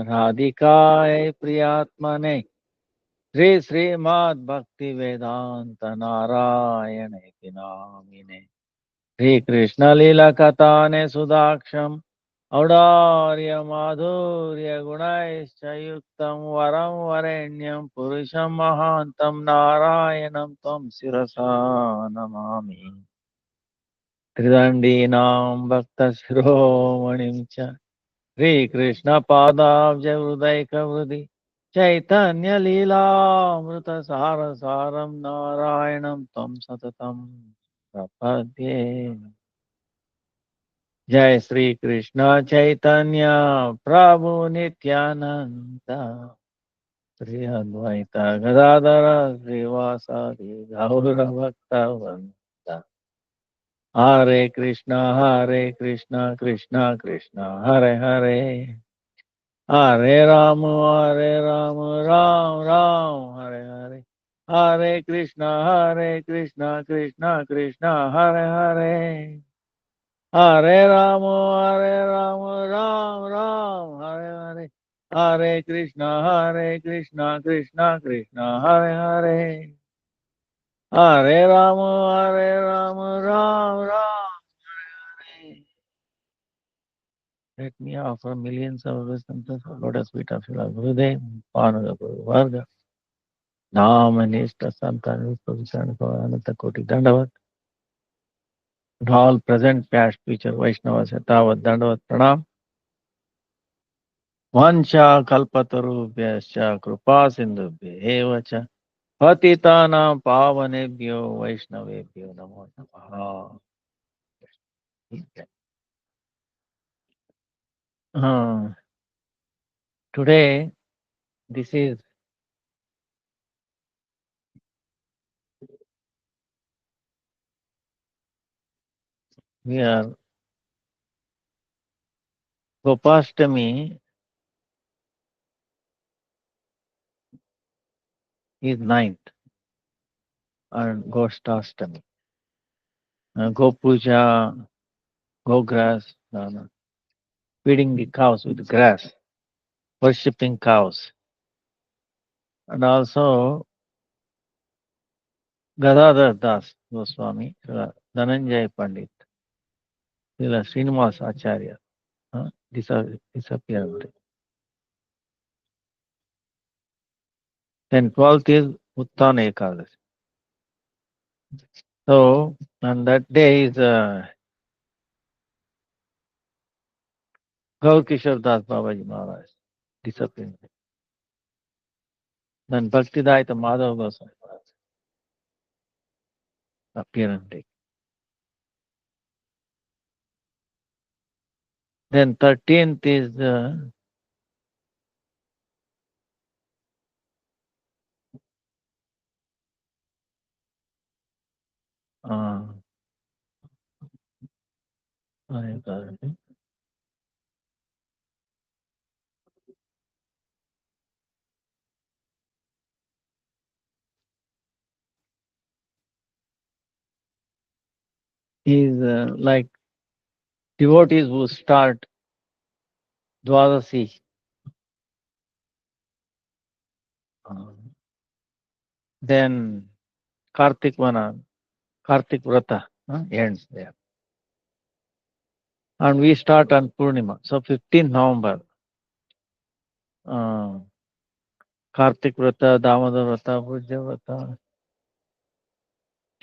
Radhikaye Priyatmane Sri Srimad Bhakti Vedanta Narayane Namine Sri Krishna Lila Katane Sudaksham Audarya Madhurya Gunaischa Yuktam Varam Varenyam Purusham Mahantam Narayanam Tam Sirasa Namami Tridandinam Bhakta Shiromanim Cha Sri Krishna Padabja Hrudaika Vrudi Chaitanya Leela Sara Saram Narayanam Tam Satatam Prapadye Jai Sri Krishna Chaitanya Prabhu Nityananda Sri Advaita Gadadara Srivasadi Gaura Bhakta Vanta Hare Krishna Krishna Krishna Hare Hare Hare Ram, Ram Ram, Hare Hare. Hare Krishna, Krishna Krishna, Hare Hare. Hare Ram, Ram Ram, Hare Hare. Hare Krishna, Krishna Krishna, Hare Hare. Hare Ram, Ram Ram, Hare. Let me offer millions of obeisances for lotus feet of Srila Gurudev, Panuga Guru Varga, Nam and Ishta Santan Vipavisana for Ananta Koti Dandavat, and all present past future Vaishnavas Yatavat Dandavat Pranam, Vancha Kalpatarubhyascha Krupa Sindhubhya Evacha, Patitanam Pavanebhyo Vaishnavebhyo Namo Namaha. Uh, Today, this is we are Gopashtami is ninth and Gostashtami. Go puja, go grass, feeding the cows with grass, worshipping cows. And also Gadadhar Das Goswami, Dhananjay Pandit, Srila Srinivas Acharya, disappeared. Then 12th is Uttana Ekadashi. So, and that day is Gaur Kishore Das Babaji Maharaj disappearing. Then Bhaktidaita Madhav Goswami Maharaj appearance day. Then 13th is is like devotees who start Dwadasi. Then Kartik Vrata ends there. And we start on Purnima. So 15th November, Kartik Vrata, Damodar Vrata, Bhujya Vrata,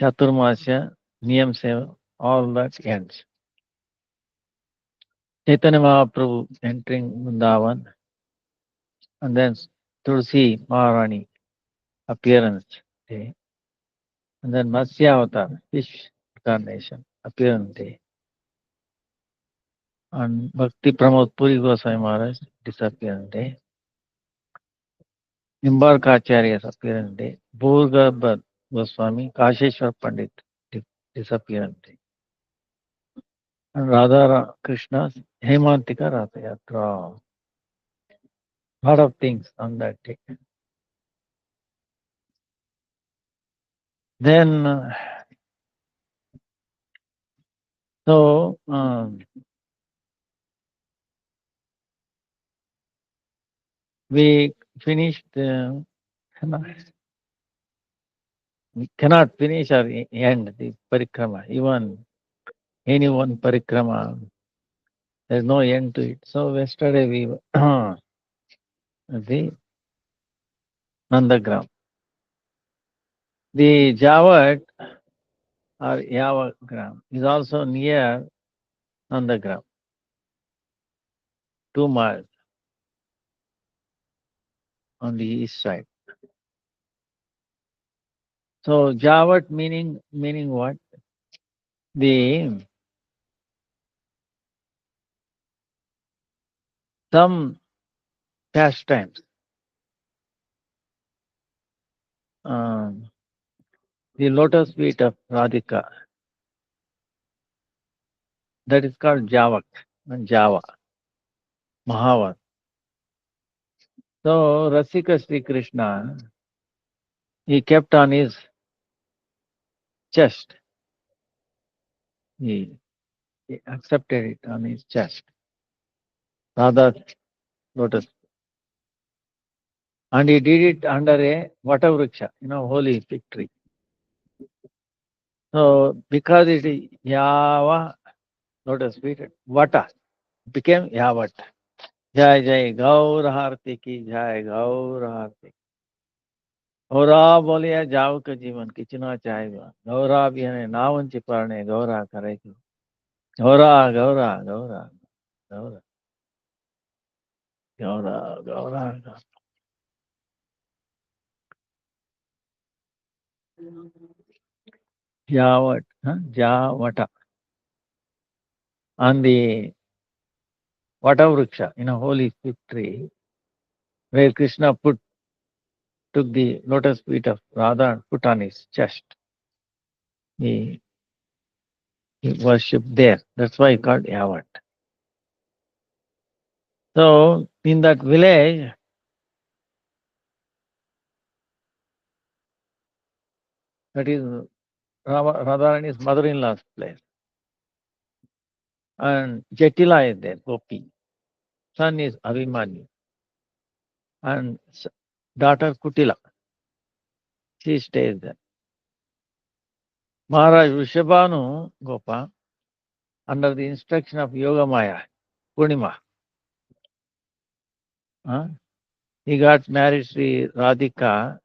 Chaturmasya, Niyam Seva, all that ends. Chaitanya Mahaprabhu entering Vrindavan, and then Tulsi Maharani appearance day, and then Matsya Avatar, fish incarnation appearance day, and Bhakti Pramod Puri Goswami Maharaj disappearance day, Nimbarkacharya's appearance day, Bhurgarbha Goswami, Kasheshwar Pandit disappearance day, and Krishna's Hemantika Ratha Yatra. Lot of things on that day. Then, so We finished, we cannot finish or end the parikrama. Even any one parikrama, there's no end to it. So yesterday we the Nandagram. The Javat or Yavagram is also near Nandagram, 2 miles on the east side. So Javat meaning what? The some pastimes. Um, the lotus feet of Radhika, that is called Javak and Java, Mahavat. So Rasika Sri Krishna, he kept on his chest. He accepted it on his chest. Radha lotus. And he did it under a Vatavriksha, holy fig tree. So because it is Yava lotus feet, Vata became Yavat. Jai Jai Gaur Harti ki Jai Gaur Harti. Gaura बोलिया जाओ के जीवन Kitchener चाहेगा गौरा भी है नावंची परने गौरा करेगी Gaura Gaura Gaura Gaura Gaura Gaura Javat, Javata, on the Vatavruksha, in a holy fig tree, where Krishna took the lotus feet of Radha and put on his chest. He, he worshipped there. That's why he called Yavat. So, in that village, that is Radharani's mother-in-law's place. And Jatila is there, Gopi. Son is Abhimanyu. And daughter Kutila, she stays there. Maharaj Vrishabhanu Gopa, under the instruction of Yoga Maya, Purnima, he got married to Radhika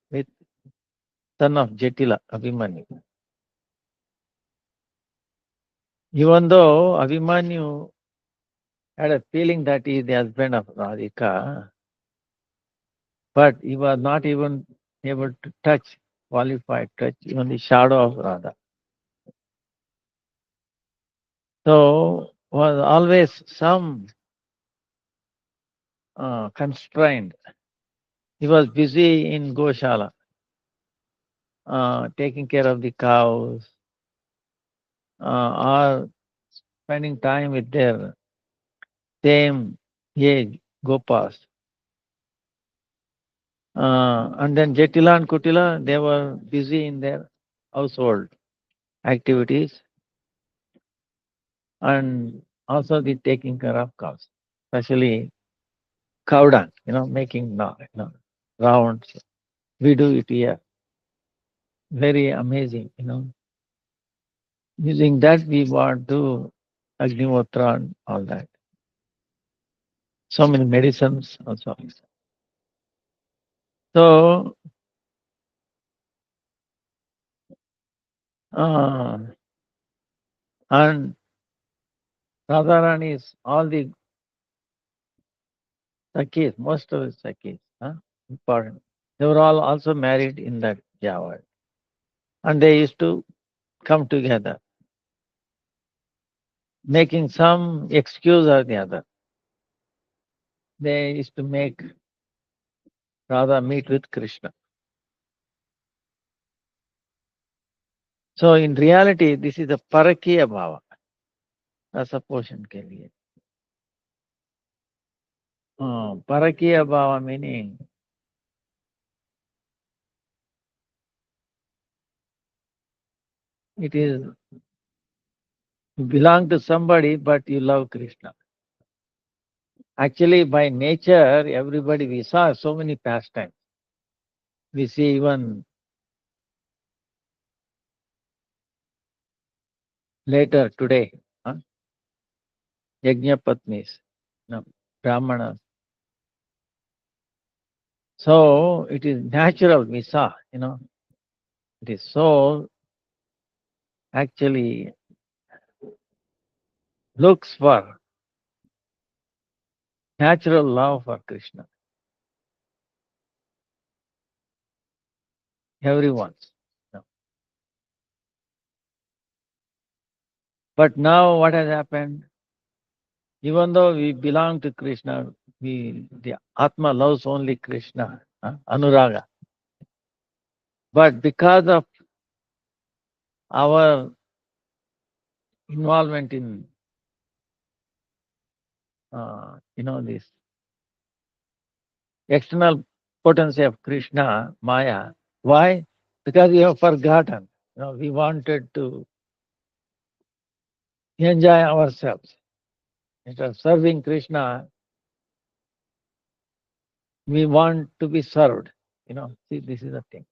with son of Jatila, Abhimanyu. Even though Abhimanyu had a feeling that he is the husband of Radhika, but he was not even able to touch even the shadow of Radha. So was always some constraint. He was busy in Goshala, taking care of the cows, or spending time with their same age Gopas. And then Jetila and Kutila, they were busy in their household activities and also the taking care of cows, especially cow dung, making rounds. We do it here. Very amazing, Using that we want to Agnihotra and all that. So many medicines also. So, and Radharani's, all the Sakis, most of the Sakis, important. They were all also married in that Java. And they used to come together, making some excuse or the other. They used to make Radha meet with Krishna. So in reality, this is a parakiya bhava, रसपोषण के लिए. Parakiya bhava meaning it is you belong to somebody but you love Krishna. Actually, by nature, everybody, we saw so many pastimes. We see even later today, huh? Yajnapatnis, Brahmanas. So it is natural, we saw, it is so actually looks for natural love for Krishna. Everyone's. But now what has happened? Even though we belong to Krishna, the Atma loves only Krishna, Anuraga. But because of our involvement in, this external potency of Krishna, Maya, why? Because we have forgotten. We wanted to enjoy ourselves. Instead of serving Krishna, we want to be served. See, this is the thing.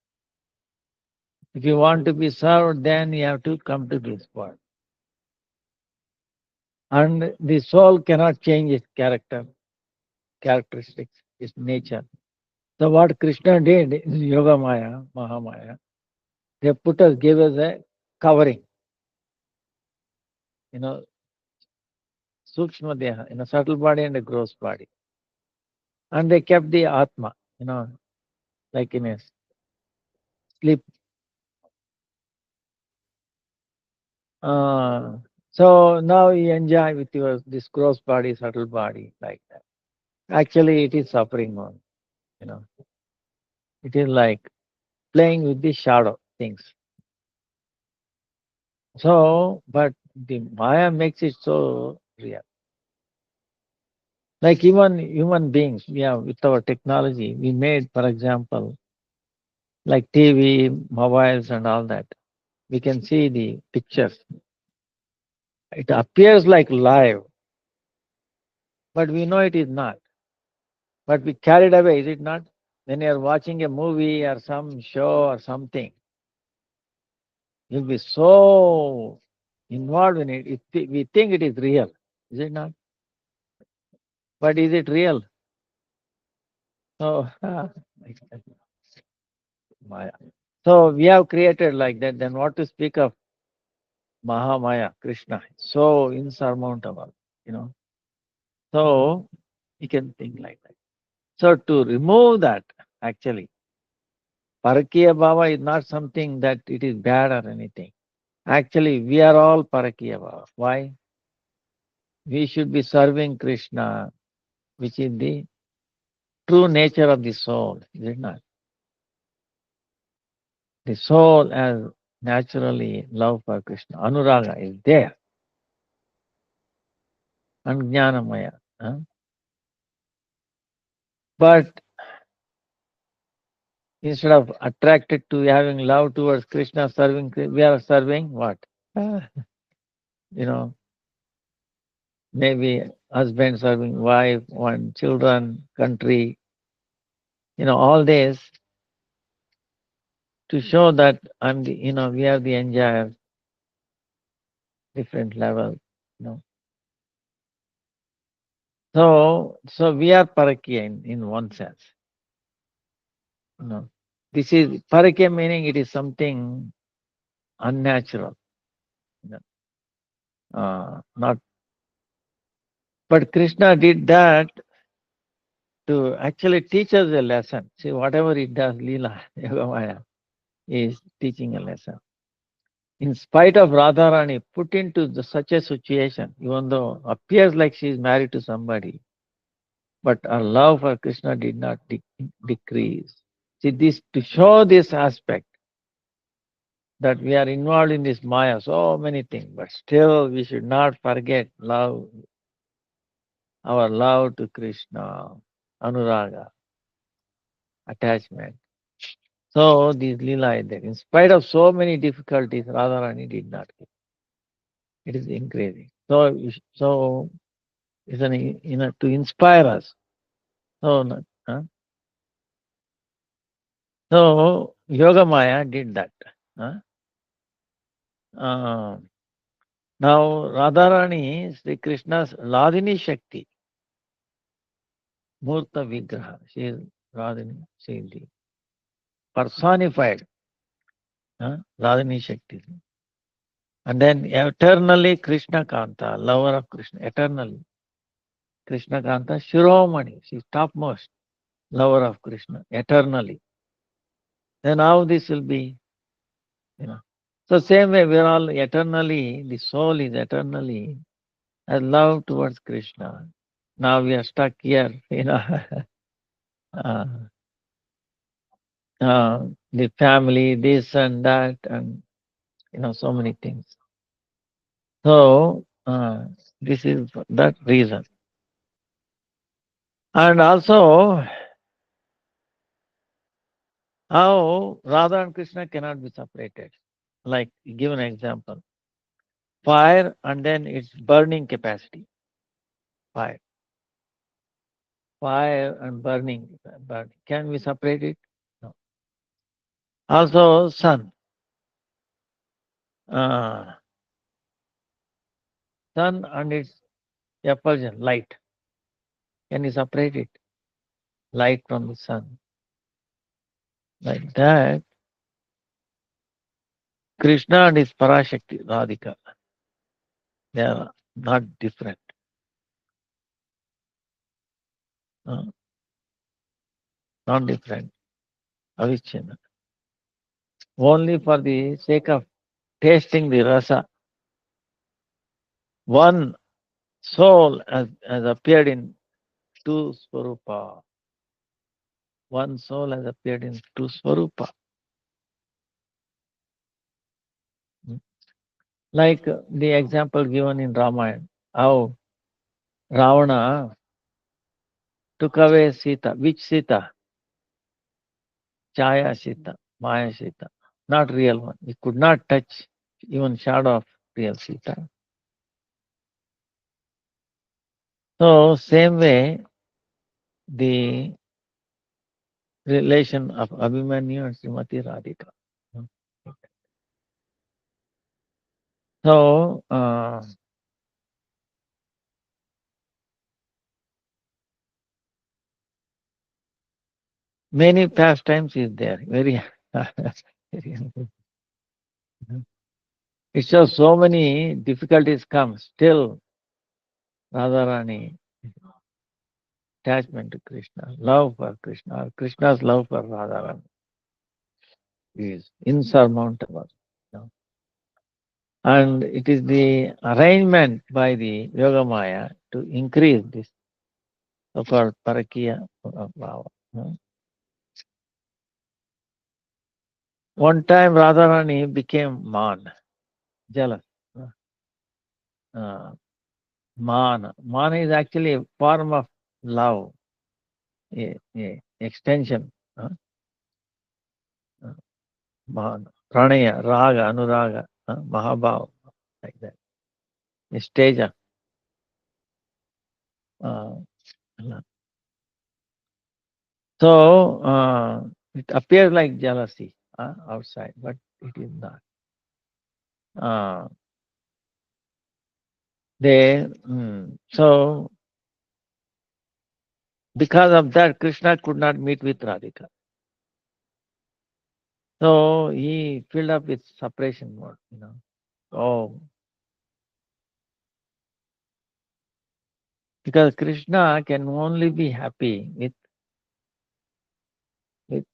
If you want to be served, then you have to come to this world. And the soul cannot change its characteristics, its nature. So what Krishna did in Yoga Maya, Mahamaya, they gave us a covering, you know, Sukshma Deha, subtle body and a gross body. And they kept the Atma, like in a sleep. Uh, so now you enjoy with your this gross body, subtle body, like that. Actually, it is suffering on, you know. It is like playing with the shadow things. So, but the Maya makes it so real. Like even human beings, with our technology, we made, for example, like TV, mobiles, and all that. We can see the pictures. It appears like live, but we know it is not. But we carried away, is it not? When you are watching a movie or some show or something, you'll be so involved in it. We think it is real, is it not? But is it real? So, Maya. So we have created like that. Then what to speak of Mahamaya, Krishna? So insurmountable, you know. So you can think like that. So to remove that, actually, Parakiya Bhava is not something that it is bad or anything. Actually, we are all Parakiya Bhava. Why? We should be serving Krishna, which is the true nature of the soul, is it not? The soul has naturally love for Krishna. Anuraga is there. And Jnanamaya. But instead of attracted to having love towards Krishna, we are serving what? Ah, you know, maybe husband serving wife, one children, country, all this to show that we are the enjoyer, different level, you know. So we are parakya in one sense, you know. This is parakya meaning it is something unnatural, not. But Krishna did that to actually teach us a lesson. See, whatever it does, Leela, Yogamaya, is teaching a lesson. In spite of Radharani put into such a situation, even though appears like she is married to somebody, but her love for Krishna did not decrease. See, this to show this aspect that we are involved in this Maya, so many things, but still we should not forget our love to Krishna, Anuraga, attachment. So this Leela is there. In spite of so many difficulties, Radharani did not give. It is increasing. So Is an to inspire us. So, so Yoga Maya did that. Huh? Uh, Now Radharani, Sri Krishna's Radhini Shakti, Murta Vigraha. She is Radhini, she is the personified Radhini Shakti. And then eternally Krishna Kanta, lover of Krishna, eternally. Krishna Kanta, Shiromani, she is topmost, lover of Krishna, eternally. Then how this will be, you know. So same way we are all eternally, the soul is eternally has love towards Krishna. Now we are stuck here, uh, the family, this and that, and so many things. So this is that reason. And also how Radha and Krishna cannot be separated. Like give an example. Fire and then its burning capacity. Fire. Fire and burning. Can we separate it? No. Also sun. Uh, sun and its effulgence, light. Can you separate it? Light from the sun. Like that, Krishna and his Parashakti, Radhika, they are not different. Uh, not different. Avichinna. Only for the sake of tasting the rasa, one soul has appeared in two Swarupa. One soul has appeared in two Swarupa. Like the example given in Ramayana, how Ravana took away Sita. Which Sita? Chaya Sita, Maya Sita. Not real one. He could not touch even shadow of real Sita. So same way, the relation of Abhimanyu and Srimati Radhika. So many pastimes is there. Very, it shows so many difficulties come. Still, Radharani attachment to Krishna, love for Krishna, or Krishna's love for Radharani is insurmountable. And it is the arrangement by the Yoga Maya to increase this so-called Parakiya Bhava. One time Radharani became man, jealous. Uh, man. Man is actually a form of love, a extension. Uh, man. Pranaya, raga, anuraga, mahabhav, like that. A stage of uh, so it appears like jealousy outside, but it is not. So because of that, Krishna could not meet with Radhika. So he filled up with separation mode. Oh, because Krishna can only be happy with with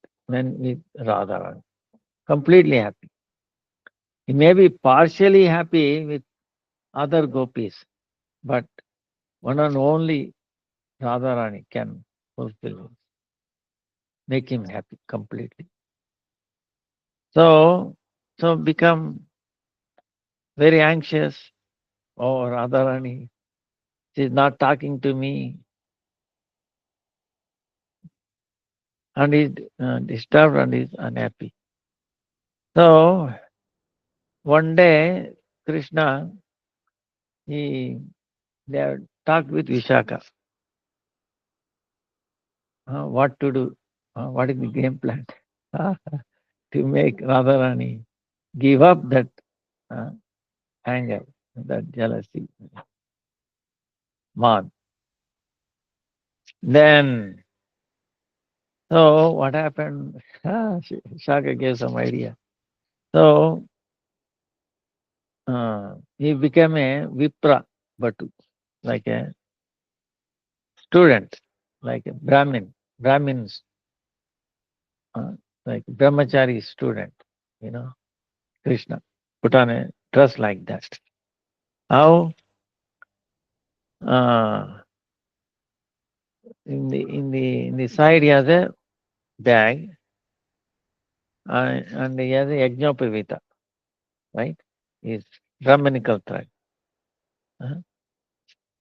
Radha, completely happy. He may be partially happy with other gopis, but one and only Radharani can fulfill him, make him happy completely. So become very anxious. Oh, Radharani, she's not talking to me, and is disturbed and is unhappy. So one day, Krishna, he They have talked with Vishaka what to do, what is the game plan to make Radharani give up that uh, anger, that jealousy, mad. Then, so what happened? Shaka gave some idea. So he became a Vipra Batu, like a student, like a Brahmins, uh, like brahmachari student, you know, Krishna put on a dress like that. How uh, in the side he has a bag and he has a yajnopavita, right? His Brahmanical tribe. Uh,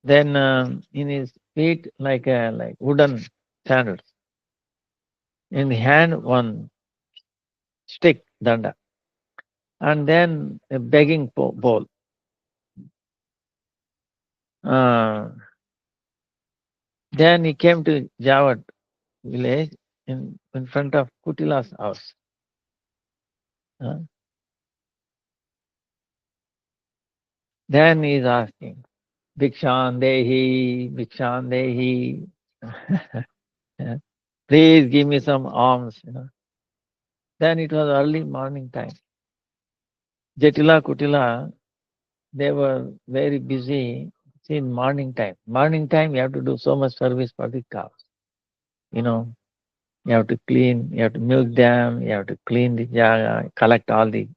Then in his feet like wooden sandals. In the hand one stick danda, and then a begging bowl. Uh, then he came to Javad village in front of Kutila's house. Uh, then he is asking, Bhikshan Dehi, Bhikshan Dehi. Please give me some alms. Then it was early morning time. Jatila, Kutila, they were very busy in morning time. Morning time, you have to do so much service for the cows. You know, you have to clean, you have to milk them, you have to clean the jaga, collect all the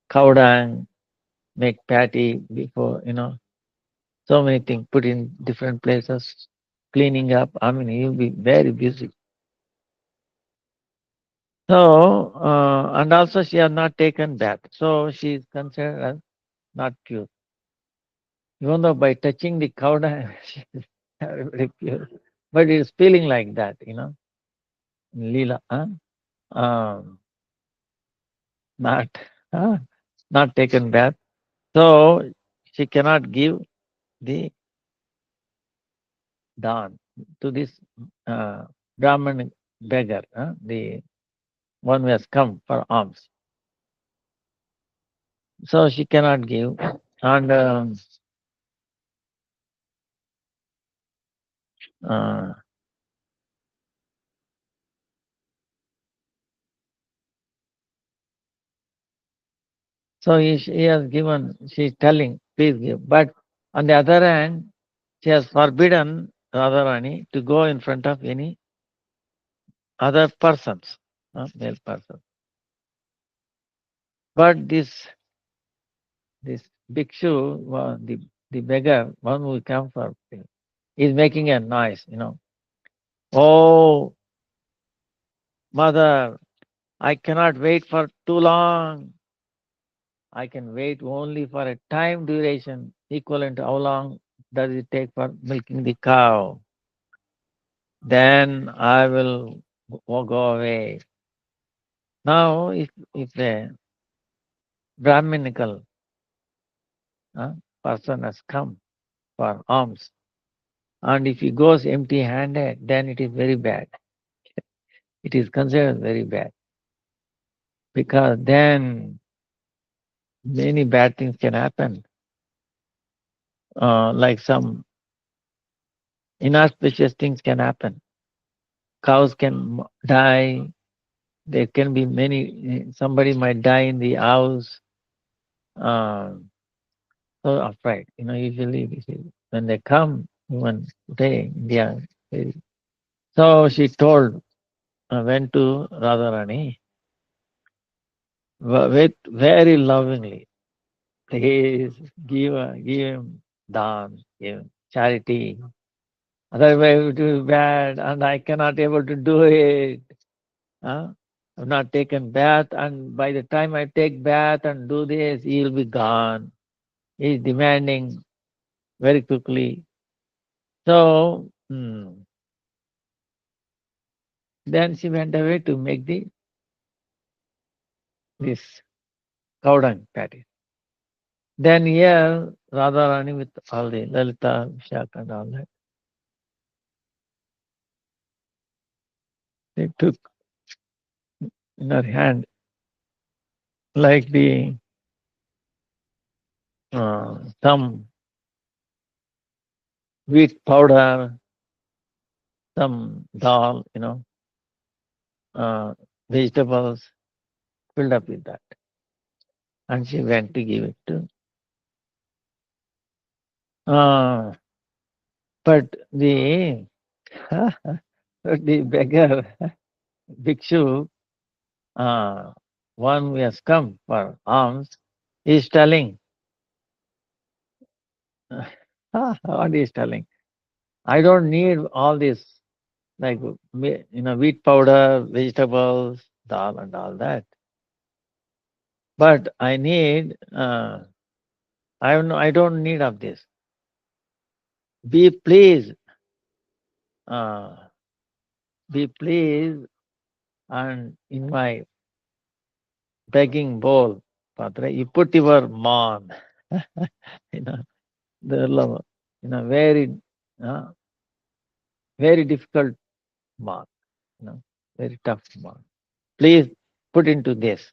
cow dung, make patty before. So many things put in different places, cleaning up. I mean, you'll be very busy. So, and also she has not taken bath. So she is considered as not pure. Even though by touching the cow dung, she is very pure. But it's feeling like that, in Leela. Um, not, uh, not taken bath. So she cannot give the dan to this uh, Brahman beggar, the one who has come for alms. So she cannot give. And uh, so he has given, she is telling, please give. But on the other hand, she has forbidden Radharani to go in front of any other persons, male person. But this bhikshu, the beggar, one who come for, is making a noise. Oh, mother, I cannot wait for too long. I can wait only for a time duration equivalent to how long does it take for milking the cow. Then I will go away. Now, if a Brahminical person has come for alms, and if he goes empty-handed, then it is very bad. It is considered very bad because then many bad things can happen, like some inauspicious things can happen. Cows can die. There can be many. Somebody might die in the house. Um, so afraid. Usually when they come, even today, they are very. So she told, went to Radharani with very lovingly. Please give him dan, give him charity. Otherwise it will be bad, and I cannot able to do it. Huh? I've not taken bath, and by the time I take bath and do this, he will be gone. He is demanding very quickly. So then she went away to make this cow dung patty. Then here, Radharani with all the Lalita, Vishaka and all that, they took in her hand like the some wheat powder, some dal, uh, vegetables filled up with that. And she went to give it to. Uh, but the beggar, bhikshu, uh, one who has come for alms, is telling, what is telling? I don't need all this, like, wheat powder, vegetables, dal, and all that. But I need, I don't need of this. Be pleased, uh, be pleased, and in my begging bowl, Patra, you put your mon, you know, the love, very, uh, very difficult mark, very tough mark. Please put into this.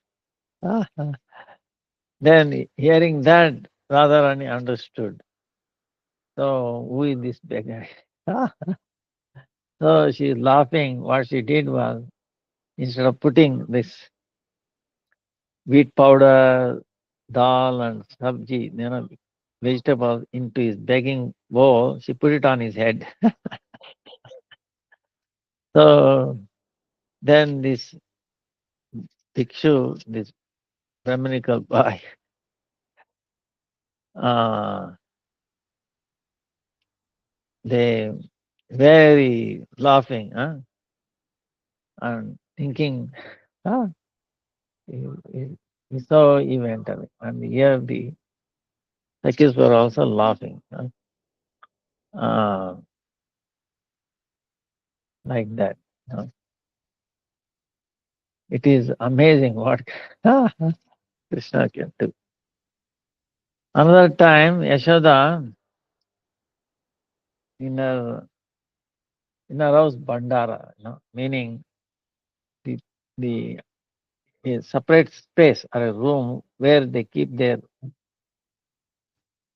Then hearing that, Radharani understood. So who is this beggar? So she is laughing. What she did was, instead of putting this wheat powder, dal and sabji, vegetables into his begging bowl, she put it on his head. So then this bhikshu, this Brahminical boy, uh, they very laughing, and thinking, ah, so he went away. And here the Sakis were also laughing, uh, like that. It is amazing what Krishna can do. Another time, Yashoda in her house Bandara, meaning the the a separate space or a room where they keep their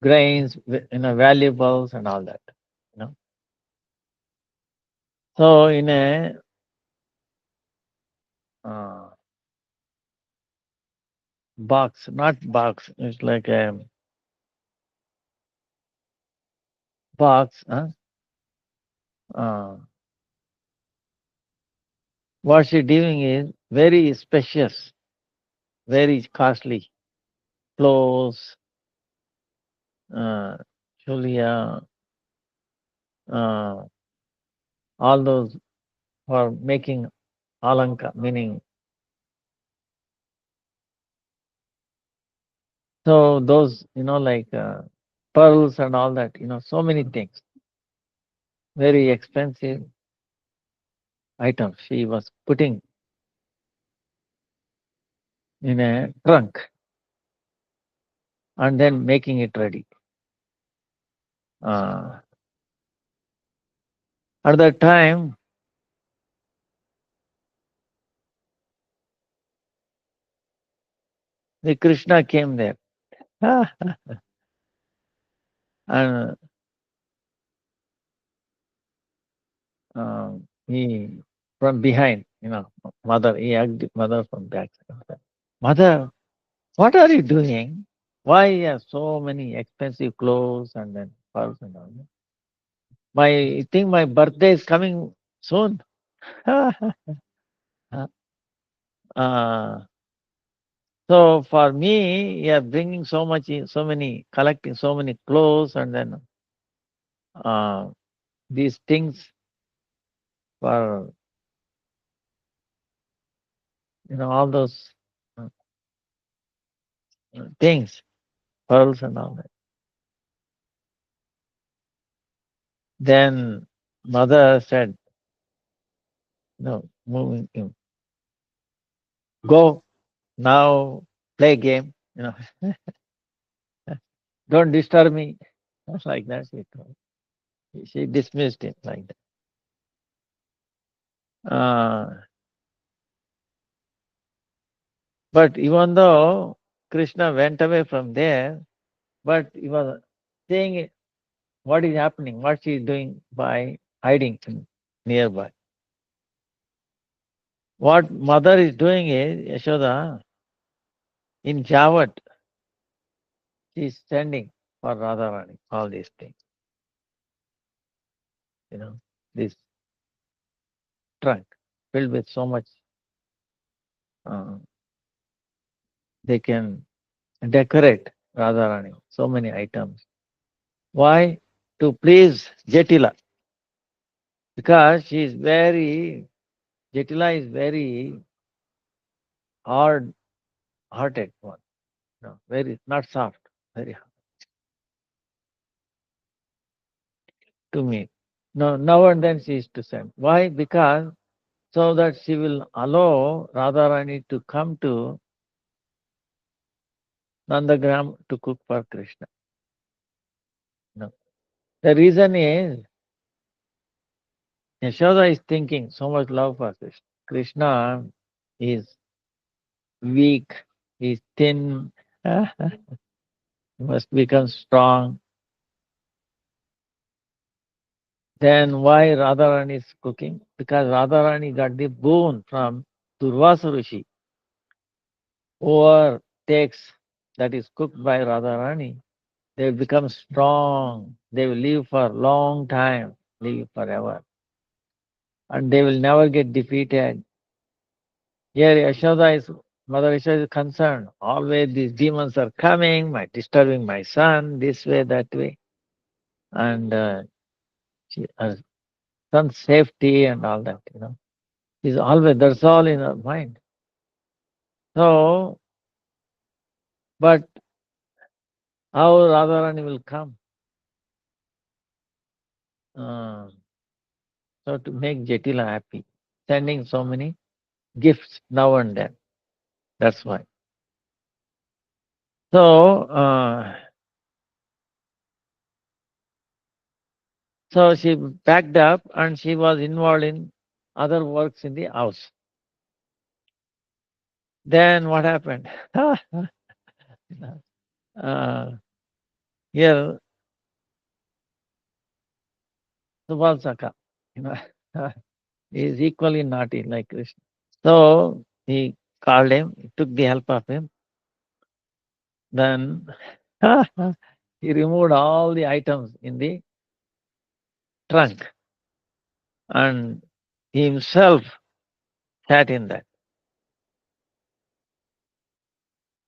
grains, valuables and all that. You know. So in a uh, box, not box, it's like a box. Uh, what she doing is very spacious, very costly clothes, uh, chulia, uh, all those for making alanka, meaning so those like pearls and all that, so many things, very expensive items she was putting in a trunk and then making it ready. Uh, at that time, the Krishna came there, and he from behind, mother, he hugged mother from back. Mother, what are you doing? Why you have so many expensive clothes and then pearls and all? I think my birthday is coming soon. uh, so for me, yeah, bringing so much, so many, collecting so many clothes and then uh, these things for all those uh, things, pearls and all that. Then mother said, no, moving him, go now, play game. Don't disturb me. Just like that she told. She dismissed him like that. But even though Krishna went away from there, but he was seeing what is happening, what she is doing by hiding nearby. What mother is doing is, Yashoda, in Javat, she is sending for Radharani, all these things, this trunk filled with so much, uh, they can decorate Radharani, so many items. Why? To please Jatila, because she is Jatila is very hard hearted one, very not soft, very hard to me. No, now and then she is to send. Why? Because so that she will allow Radharani to come to Nandagram to cook for Krishna. No. The reason is Yashoda is thinking so much love for Krishna. Krishna is weak, is thin, he must become strong. Then why Radharani is cooking? Because Radharani got the boon from Durvasa Rishi. Whoever takes that is cooked by Radharani, they will become strong. They will live for a long time, live forever. And they will never get defeated. Here Yashoda is, Mother Yashoda is concerned. Always these demons are coming, disturbing my son, this way, that way. And her son's safety and all that, is always, that's all in her mind. So, but how Radharani will come? Uh, so to make Jatila happy, sending so many gifts now and then. That's why. So, so she packed up and she was involved in other works in the house. Then what happened? Here, Subal you know, is equally naughty like Krishna. So he called him, he took the help of him. Then he removed all the items in the trunk and he himself sat in that.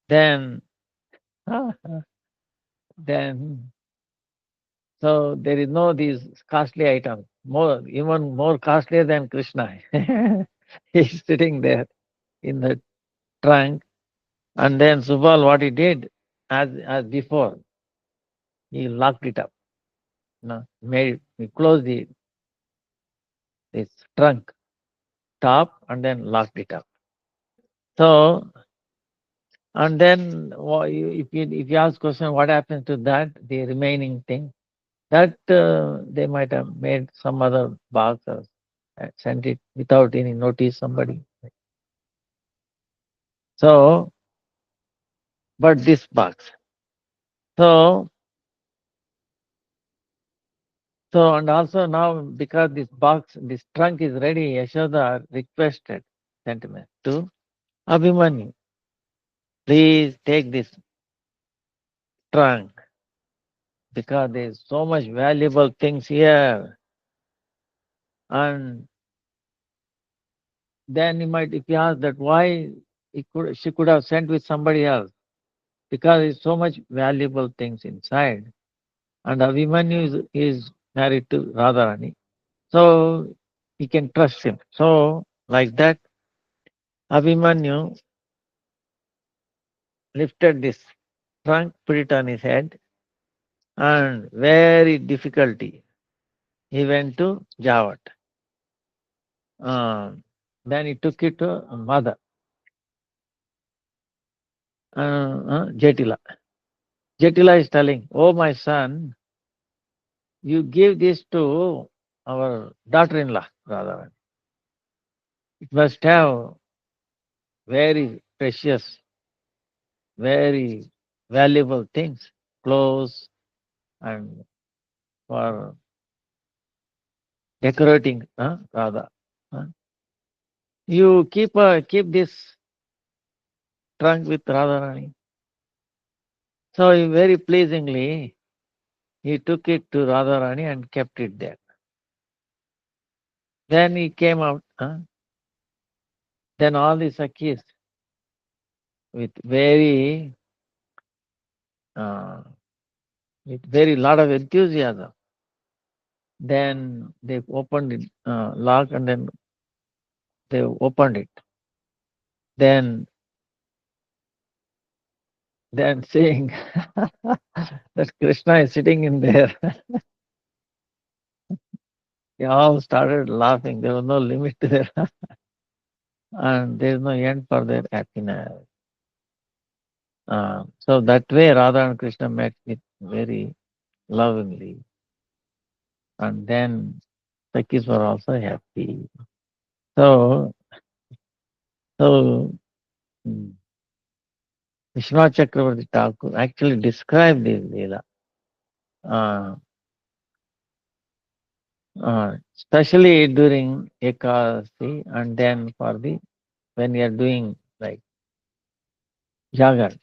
Then, then, so there is no these costly items, even more costlier than Krishna. He's sitting there in the trunk, and then Subal, what he did, as before, he locked it up. He closed this trunk top and then locked it up. So, and then if you ask question, what happens to that, the remaining thing, that they might have made some other box or sent it without any notice somebody. So, but this box. So, and also now because this trunk is ready, Yashoda requested, sentiment to Abhimanyu, please take this trunk because there is so much valuable things here. And then if you ask that why she could have sent with somebody else, because there's so much valuable things inside. And Abhimanyu is married to Radharani, so he can trust him. So like that, Abhimanyu lifted this trunk, put it on his head, and very difficulty he went to Javat. Then he took it to mother, Jetila. Jatila is telling, "Oh, my son, you give this to our daughter-in-law, Radharani. It must have very precious, very valuable things, clothes, and for decorating, Radha. Huh? You keep this trunk with Radharani." So he very pleasingly he took it to Radharani and kept it there. Then he came out. Then all the Sakhis with uh, very lot of enthusiasm. Then they opened it, lock, and then they opened it. Then saying that Krishna is sitting in there. They all started laughing. There was no limit to their and there is no end for their happiness. So that way Radha and Krishna met with very lovingly. And then Sakis were also happy. So so mm, Vishwanath Chakravarti Thakur actually described this Leela. Uh, Especially during Ekadasi and then for the when you are doing like Jagar,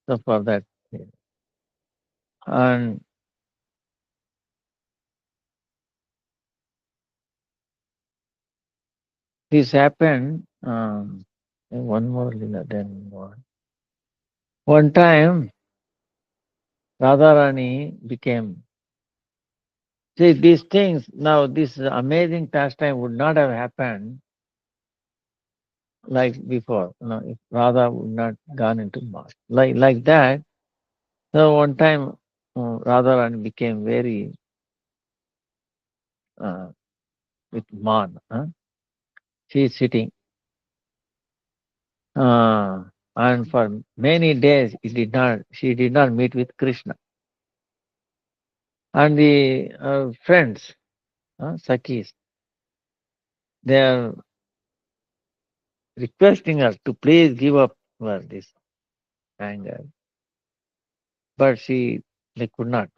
so for that. And this happened, one more Leela, then one. One time, Radharani became, see these things, now this amazing pastime would not have happened like before, if Radha would not gone into Mars. Like that, so one time Radharani became very uh, with Man. She is sitting, and for many days she did not meet with Krishna. And the friends, Sakhis, they are requesting her to please give up this anger, but they could not.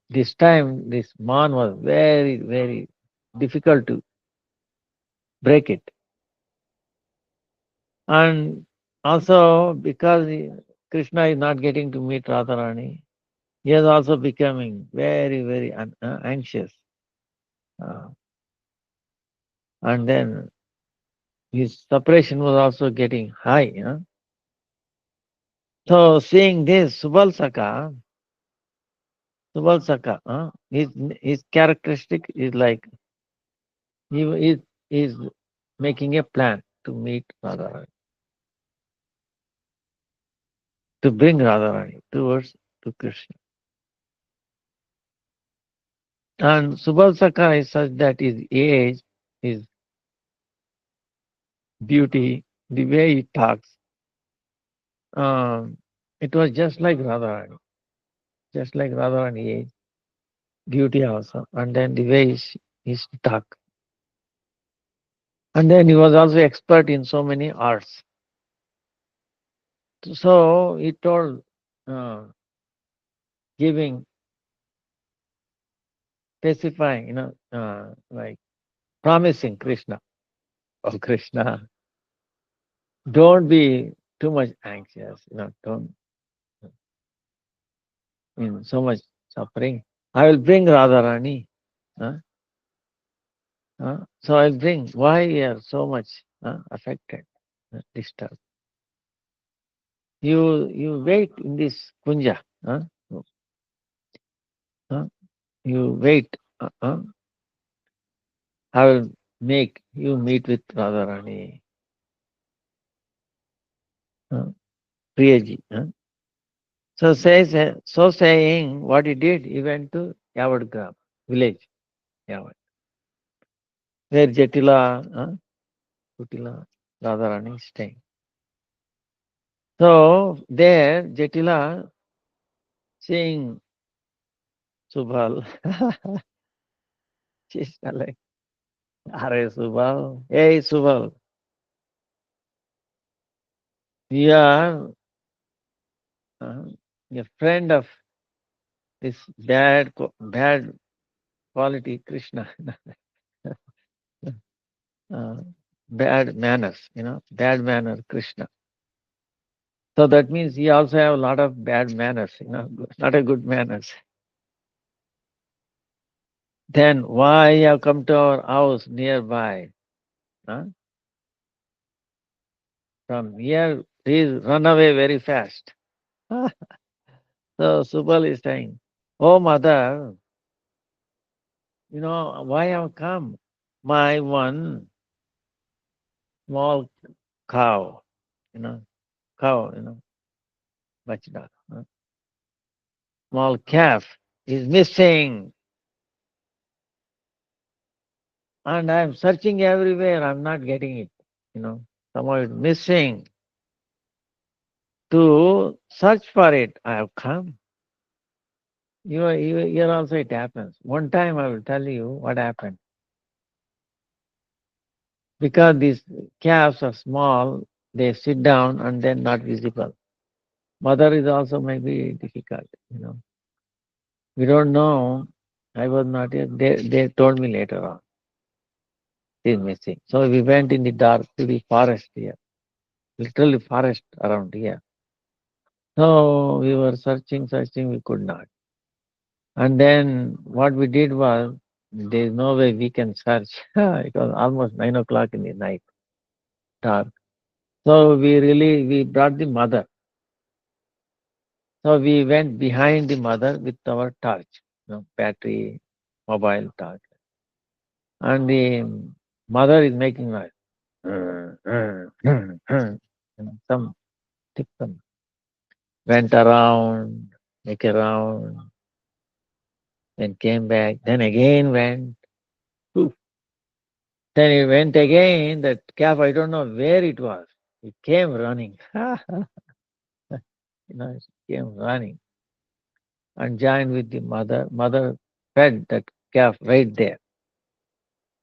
This time, this man was very, very difficult to break it. And also because Krishna is not getting to meet Radharani, he is also becoming very, very anxious. Uh, and then his separation was also getting high. So seeing this, Subalsaka, his characteristic is like he is making a plan to meet Radharani, to bring Radharani towards to Krishna. And Subalsaka is such that his age, his beauty, the way he talks, it was just like Radharani, age, beauty also, and then the way he talk. And then he was also expert in so many arts. So he told, giving, specifying, like promising Krishna, oh Krishna, don't be too much anxious, don't so much suffering. I will bring Radharani. Huh? So I'll bring. Why you are so much affected, disturbed? You wait in this kunja. Huh? Huh? You wait. I will make you meet with Radharani. Priyaji. So saying, what he did, he went to Yavad village, Yavad, where Jatila, Kutila, Radharani is staying. So there, Jatila seeing Subal, she's like, Are Subal, hey Subal, you are uh, a friend of this bad quality Krishna, uh, bad manners, bad manner Krishna. So that means he also have a lot of bad manners, not a good manners. Then why you have come to our house nearby? Huh? From here, please run away very fast. So Subal is saying, Oh mother, why have come? My one small cow, you know, cow, bachda, small calf is missing. And I'm searching everywhere. I'm not getting it. Somehow it's missing. To search for it, I have come. Here also it happens. One time I will tell you what happened. Because these calves are small, they sit down and then not visible. Mother is also maybe difficult. We don't know. I was not here. They told me later on. She is missing. So we went in the dark to the forest here. Literally forest around here. So we were searching, we could not. And then what we did was, there is no way we can search. It was almost 9 o'clock in the night, dark. So we brought the mother. So we went behind the mother with our torch, battery, mobile torch. And the mother is making noise. Some tip some went around, make a round, then came back, then again went. Poof. Then he went again, that calf, I don't know where it was. It came running. It came running and joined with the mother. Mother fed that calf right there.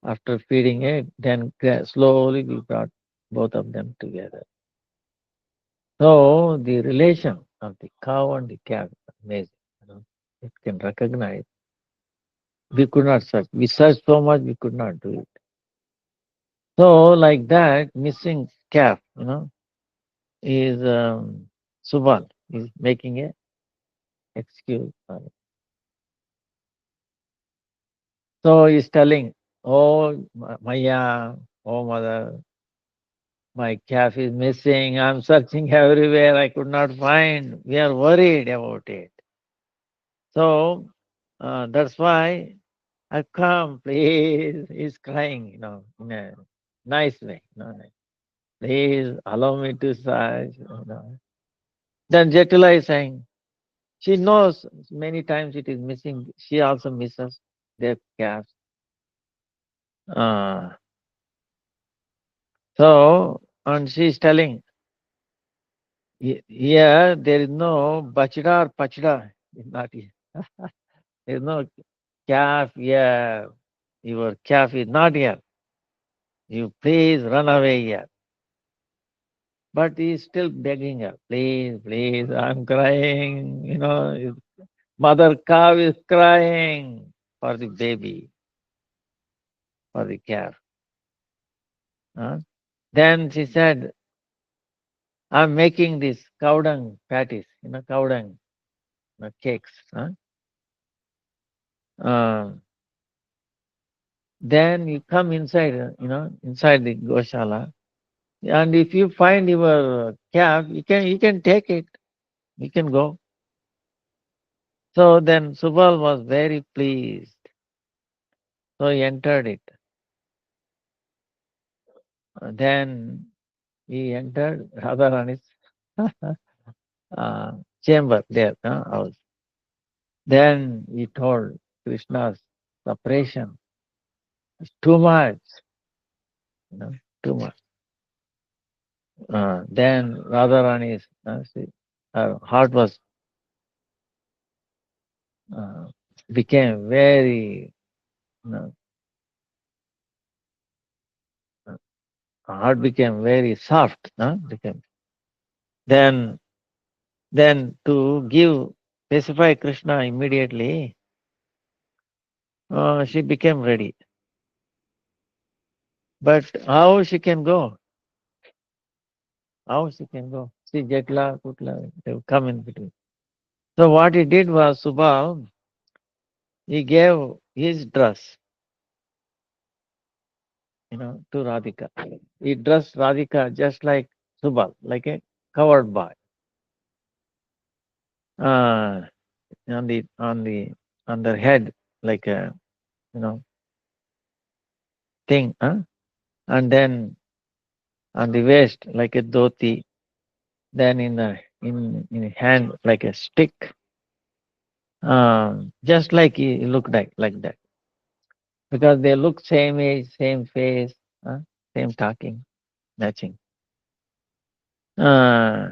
After feeding it, then slowly we brought both of them together. So the relation of the cow and the calf is amazing. It can recognize. We could not search. We searched so much we could not do it. So like that, missing calf, is Subal is making a excuse for it. So he's telling, Oh Maya, oh mother, my calf is missing. I'm searching everywhere. I could not find. We are worried about it. So that's why I've come, please. He's crying, in a nice way. Please allow me to search. Then Jatila is saying, she knows many times it is missing. She also misses their calves. Uh, and she is telling, Here there is no bachda or pachda. It's not here. There is no calf here. Your calf is not here. You please run away here. But he is still begging her, please, please, I'm crying. His mother cow is crying for the baby, for the calf. Huh? Then she said, I'm making this cow dung patties, cow dung cakes. Huh? Uh, then you come inside, inside the goshala, and if you find your calf, you can take it. You can go. So then Subal was very pleased. So he entered it. Then he entered Radharani's uh, chamber there, house. Then he told Krishna's separation is too much, too much. Then Radharani's her heart was uh, became very, you know, uh, heart became very soft. Became then to give specify Krishna immediately, she became ready. But how she can go? How she can go? See, Jetla, Kutla, they will come in between. So what he did was, Subal, he gave his dress, to Radhika. He dressed Radhika just like Subal, like a covered boy. Uh, on their head, like a, you know, thing, and then on the waist, like a dhoti, then in hand, like a stick, just like he looked like that. Because they look same age, same face, same talking, matching. Uh,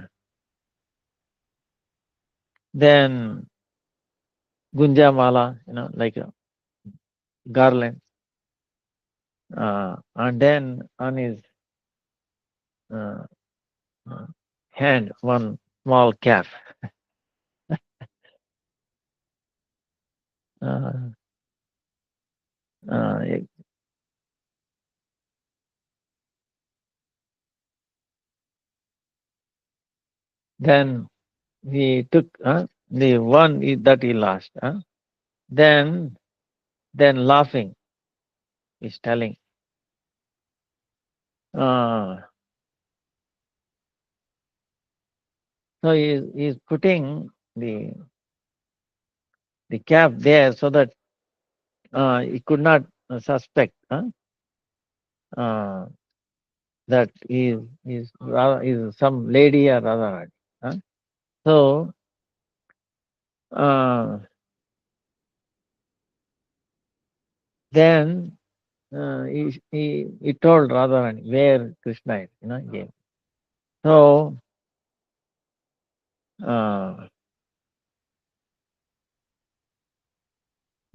then Gunja Mala, like a garland, and then on his uh, uh, hand one small cap. Uh, uh, then he took the one that he lost. Then laughing, he's telling. Uh, so he's putting the cap there so that he could not suspect uh, that is some lady or other. So uh, then he told Radharani where Krishna is, again. So uh,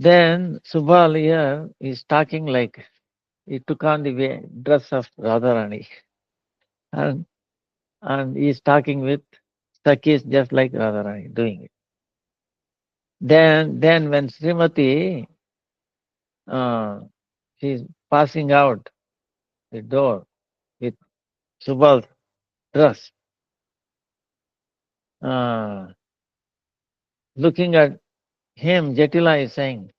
then Subal here is talking like he took on the dress of Radharani, and he is talking with Sakis just like Radharani doing it. Then when Srimati uh, she's passing out the door with Subal's dress, uh, looking at him, Jatila is saying,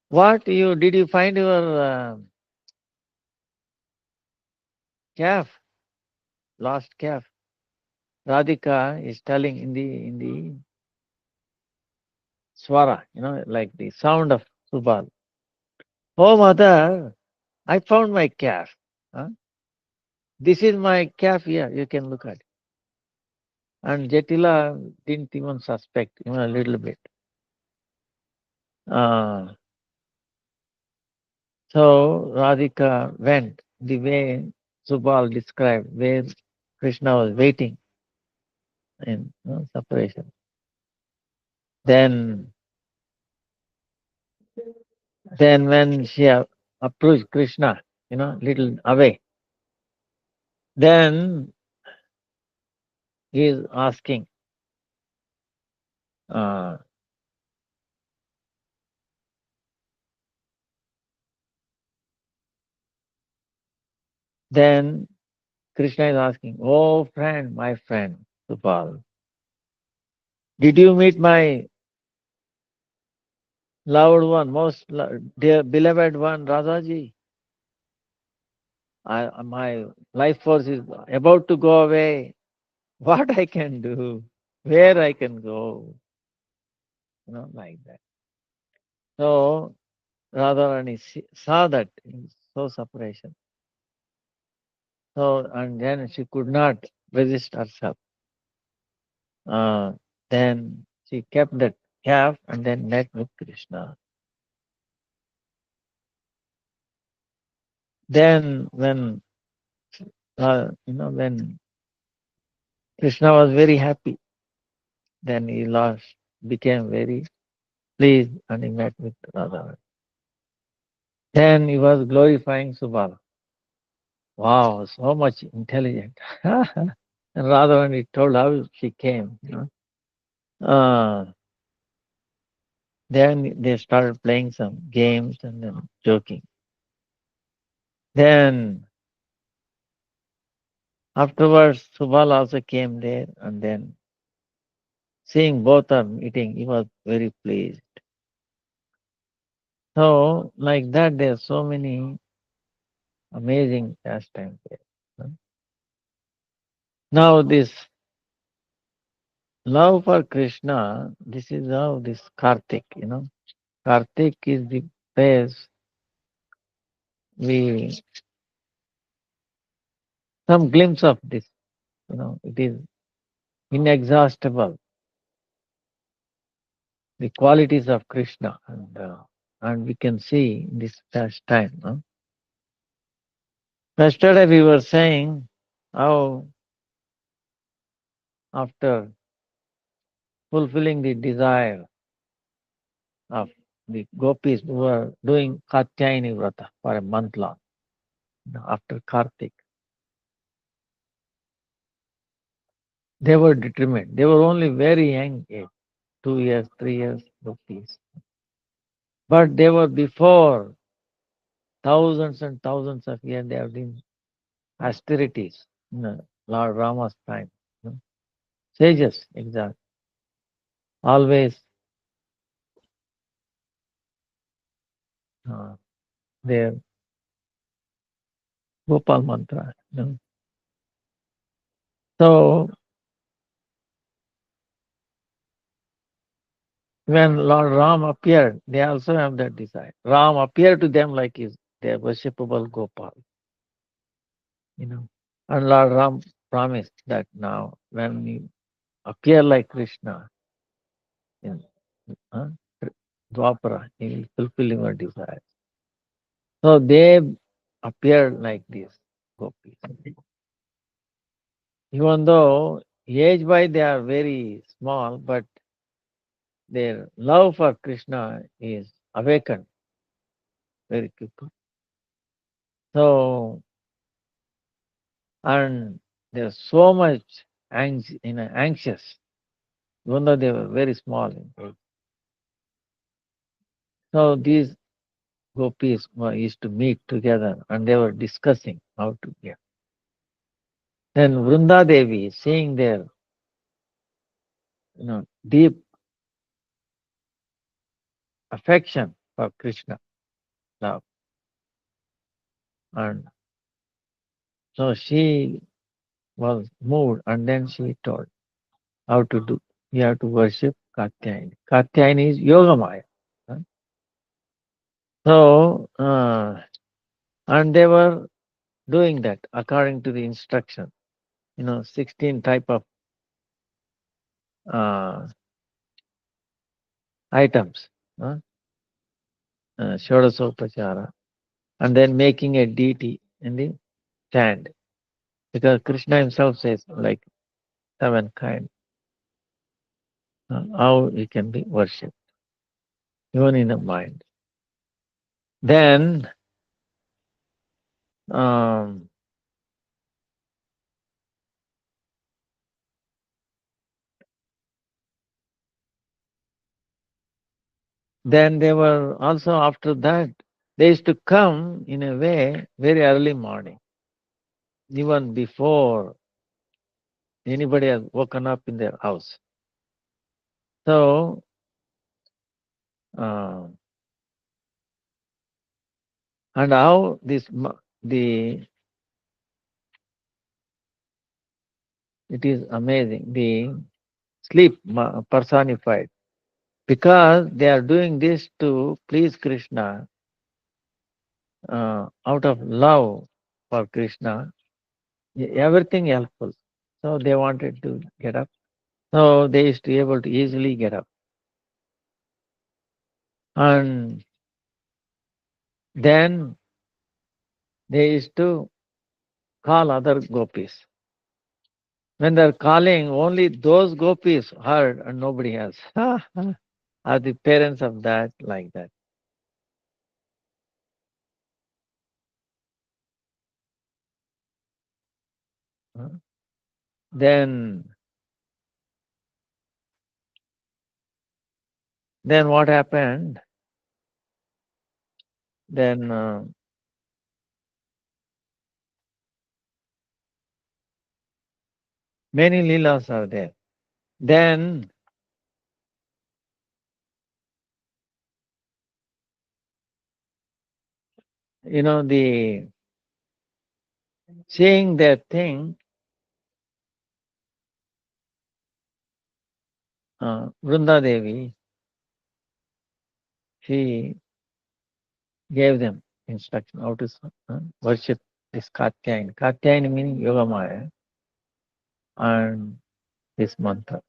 "What did you find your calf, lost calf?" Radhika is telling in the swara, like the sound of Subal. "Oh mother, I found my calf. Huh? This is my calf here. You can look at it." And Jatila didn't even suspect, even a little bit. Uh, so Radhika went the way Subal described, where Krishna was waiting in separation. Then, when she approached Krishna, little away, then he is asking, uh, then Krishna is asking, "Oh friend, my friend, Subal, did you meet my loved one, most dear beloved one, Radhaji? My life force is about to go away. What I can do? Where I can go?" Like that. So Radharani saw that in so separation. So, and then she could not resist herself. Uh, then she kept that calf and then met with Krishna. Then when when Krishna was very happy, then he lost, became very pleased, and he met with Radha. Then he was glorifying Subala. Wow, so much intelligent. And Radharani told how she came. Then they started playing some games and then joking. Then afterwards, Subal also came there, and then seeing both are meeting, he was very pleased. So, like that, there are so many amazing pastimes there. Now, this love for Krishna, this is how this Kartik. Kartik is the place we some glimpse of this. It is inexhaustible. The qualities of Krishna, and we can see in this past time. No? Yesterday we were saying how after fulfilling the desire of the gopis who were doing Katyayani Vrata for a month long, after Kartik, they were determined. They were only very young age, 2 years, 3 years gopis. But they were before thousands and thousands of years, they have been austerities in Lord Rama's time. Sages, exact. Always uh, their Gopal mantra. So when Lord Ram appeared, they also have that desire. Ram appeared to them like is their worshipable Gopal. And Lord Ram promised that now when you appear like Krishna in uh, Dwapara, he will fulfill your desires. So they appeared like this gopis. Even though age-wise they are very small, but their love for Krishna is awakened very quickly. So, and they're so much anxious, even though they were very small in age. So these gopis used to meet together and they were discussing how to get. Then Vrunda Devi, seeing their deep affection for Krishna, love, and so she was moved, and then she told how to do. You have to worship Katyayani. Katyayani is Yogamaya. huh? So, and they were doing that according to the instruction. 16 type of uh, items, Shodasopachara, and then making a deity in the stand. Because Krishna himself says like 7 kind, how he can be worshipped, even in the mind. Then, um, then they were also after that, they used to come in a way very early morning, even before anybody has woken up in their house. So, uh, and how the it is amazing, the sleep personified, because they are doing this to please Krishna, out of love for Krishna, everything helpful. So they wanted to get up. So they used to be able to easily get up. And then they used to call other gopis. When they're calling, only those gopis heard and nobody else. Are the parents of that like that? Huh? Then, then what happened? Then many leelas are there. Then, the seeing that thing, Vrunda Devi, she gave them instruction how to worship this Katyayani. Katyayani meaning Yogamaya and this mantra.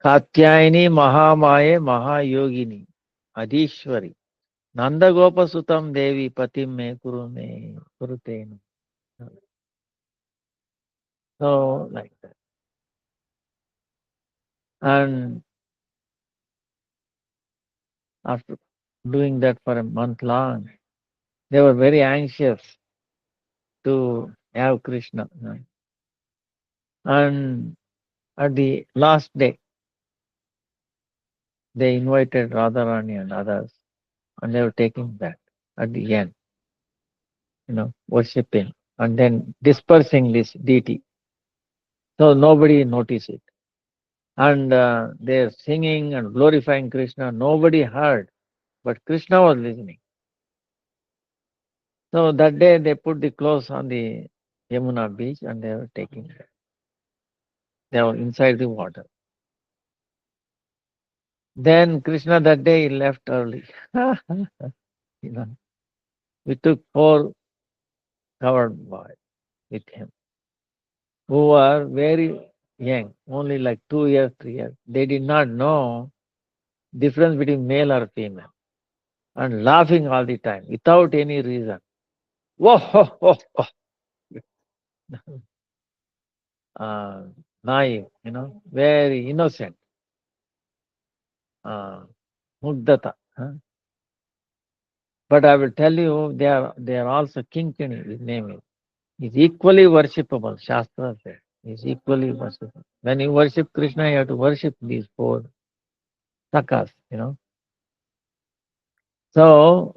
Katyayani Mahamaye Mahayogini Adishwari Nandagopa Sutam Devi Patim Me Kurute. So like that. And after doing that for a month long, they were very anxious to have Krishna. And at the last day, they invited Radharani and others, and they were taking that at the end, worshipping, and then dispersing this deity. So nobody noticed it. And they're singing and glorifying Krishna. Nobody heard, but Krishna was listening. So that day they put the clothes on the Yamuna beach and they were taking it. They were inside the water. Then Krishna that day he left early. you know, we took 4 covered boys with him who were very young, only like 2 years, 3 years. They did not know difference between male or female and laughing all the time without any reason. Whoa, ho, ho, ho. uh, Naive, very innocent, uh, Mugdata. Huh? But I will tell you, they are also Kinkini, his name is. He's equally worshipable, Shastra says. He's equally worshipable. When you worship Krishna, you have to worship these 4 sakas. So,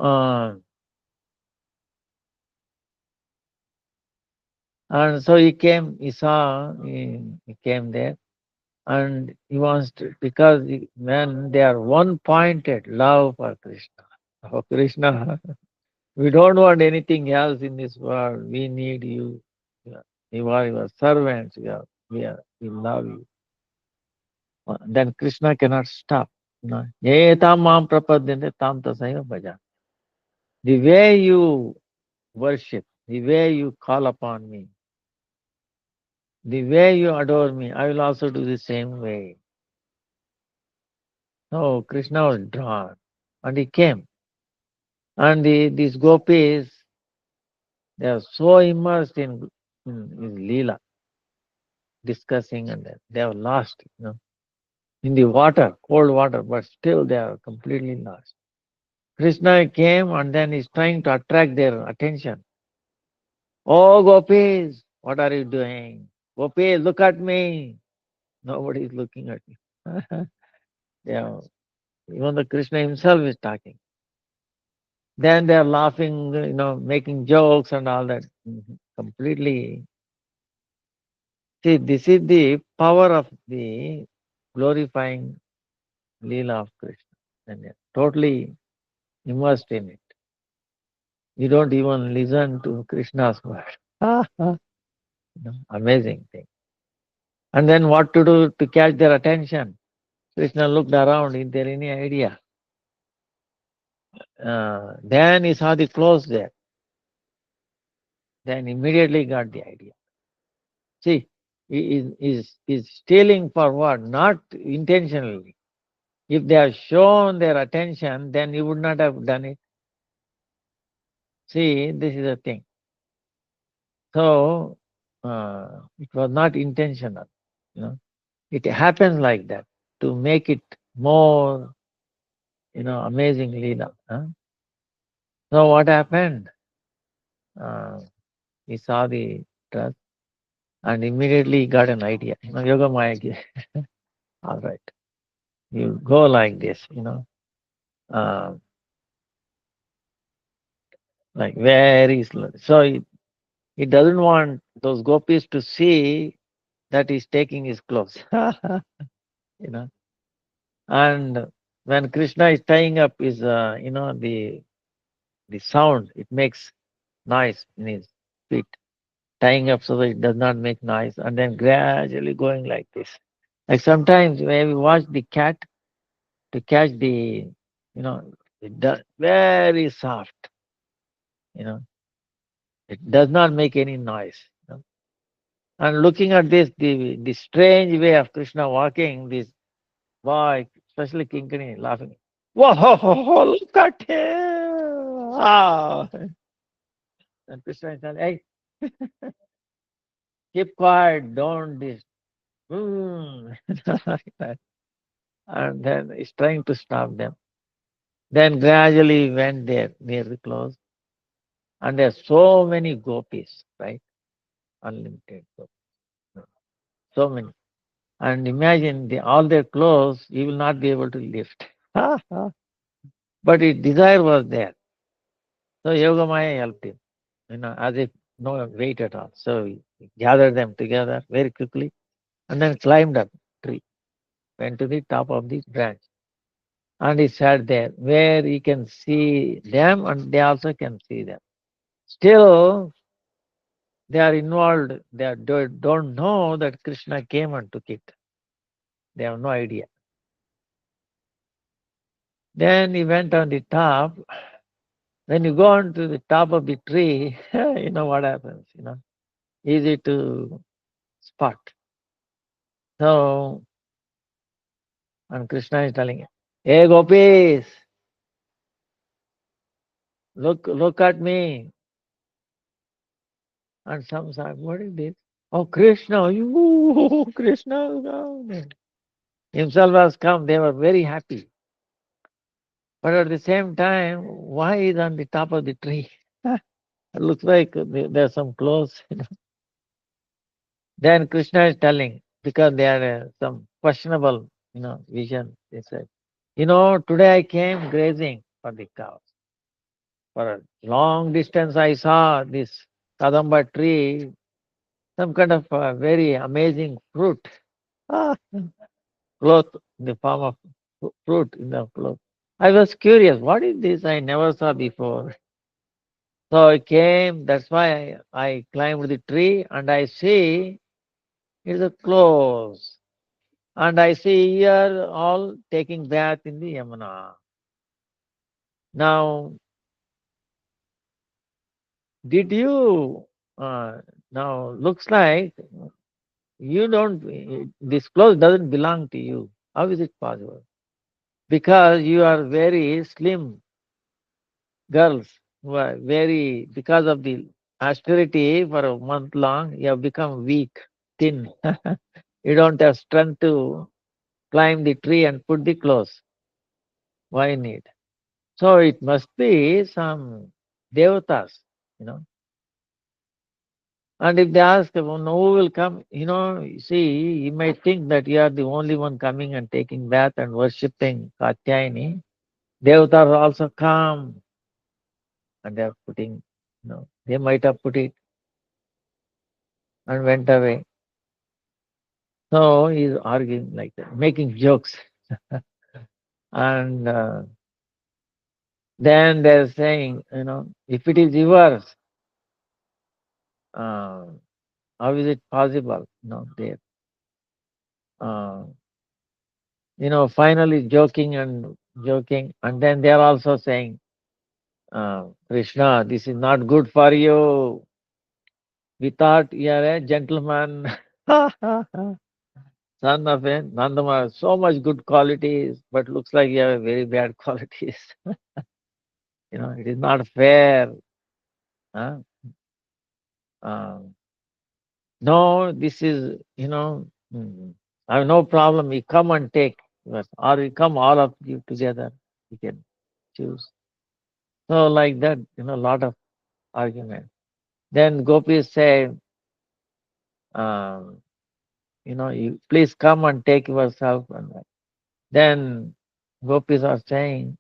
and so he saw, he came there, and he wants to, because when they are one-pointed love for Krishna. Oh, Krishna, we don't want anything else in this world. We need you. You are your servants. We love you. Then Krishna cannot stop. Ye tam mam prapadyante tam tasaiva bhaja. The way you worship, the way you call upon me, the way you adore me, I will also do the same way. So Krishna was drawn and he came. And these gopis, they are so immersed in his Leela, discussing, and they are lost, in the water, cold water, but still they are completely lost. Krishna came and then he's trying to attract their attention. Oh, gopis, what are you doing? Gopis, look at me. Nobody is looking at me. Yeah, even the Krishna himself is talking. Then they are laughing, making jokes and all that. Completely. See, this is the power of the glorifying Leela of Krishna. And you're totally immersed in it. You don't even listen to Krishna's word. Amazing thing. And then what to do to catch their attention? Krishna looked around. Is there any idea? Then he saw the clothes there. Then immediately got the idea. See, he is stealing for what? Not intentionally. If they have shown their attention, then he would not have done it. See, this is the thing. So it was not intentional. You know, it happens like that to make it more, amazing Leela. Huh? So what happened? Uh, he saw the dress and immediately he got an idea. Yoga Maya, all right, you go like this, uh, like very slow. So he doesn't want those gopis to see that he's taking his clothes. you know. And when Krishna is tying up his, the sound, it makes noise in his feet, tying up so that it does not make noise, and then gradually going like this. Like sometimes when we watch the cat to catch it does very soft, you know, it does not make any noise. And looking at this, the strange way of Krishna walking, this boy, especially Kinkani, laughing. Whoa, look at him! Ah. And Krishna is telling, hey, keep quiet, don't this. Mm. Like that. And then he's trying to stop them. Then gradually went there near the close, and there's so many gopis, right? Unlimited gopis. So many. And imagine all their clothes, you will not be able to lift. But his desire was there. So Yogamaya helped him, as if no weight at all. So he gathered them together very quickly and then climbed up tree, went to the top of the branch. And he sat there where he can see them and they also can see them. Still, they are involved. Don't know that Krishna came and took it. They have no idea. Then he went on the top. When you go on to the top of the tree, you know what happens, easy to spot. So, and Krishna is telling, hey gopis, look at me. And some say, what is this? Oh, Krishna, you, Krishna. No. Himself has come. They were very happy. But at the same time, why is on the top of the tree? It looks like there's some clothes. Then Krishna is telling, because they had some questionable, vision. They said, today I came grazing for the cows. For a long distance, I saw this kadamba tree, some kind of very amazing fruit, ah, cloth in the form of fruit in the cloth. I was curious, what is this? I never saw before. So I came, that's why I climbed the tree and I see it's a close. And I see here all taking bath in the Yamuna. Now, did you, now looks like you don't, this clothes doesn't belong to you. How is it possible? Because you are very slim girls who are very, because of the austerity for a month long, you have become weak, thin. You don't have strength to climb the tree and put the clothes. Why need? So it must be some devatas, you know. And if they ask, well, no, who will come? You see, you might think that you are the only one coming and taking bath and worshipping Katyayani. Devatas also come and they are putting, they might have put it and went away. So he's arguing like that, making jokes. And then they're saying, if it is yours, uh, how is it possible? They, uh, finally joking, and then they are also saying, Krishna, this is not good for you. We thought you are a gentleman, son of a Nandama, so much good qualities, but looks like you have very bad qualities. It is not fair. Huh? Um, no, this is, I have no problem. You come and take, or you come all of you together. You can choose. So like that, lot of argument. Then gopis say, um, you please come and take yourself. And then gopis are saying,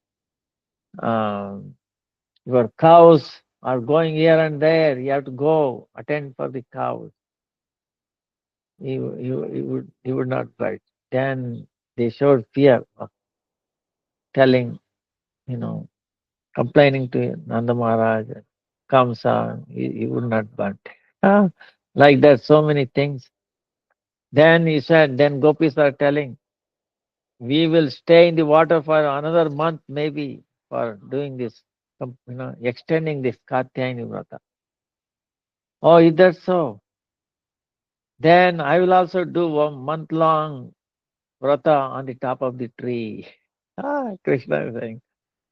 um, your cows are going here and there. You have to go attend for the cows. He would not budge. Then they showed fear of telling, you know, complaining to Nanda Maharaj, Kamsa, he would not budge. Ah, like that, so many things. Then he said, then gopis are telling, we will stay in the water for another month, maybe, for doing this, extending this Katyayani Vrata. Oh, is that so? Then I will also do 1 month long Vrata on the top of the tree. Ah, Krishna is saying,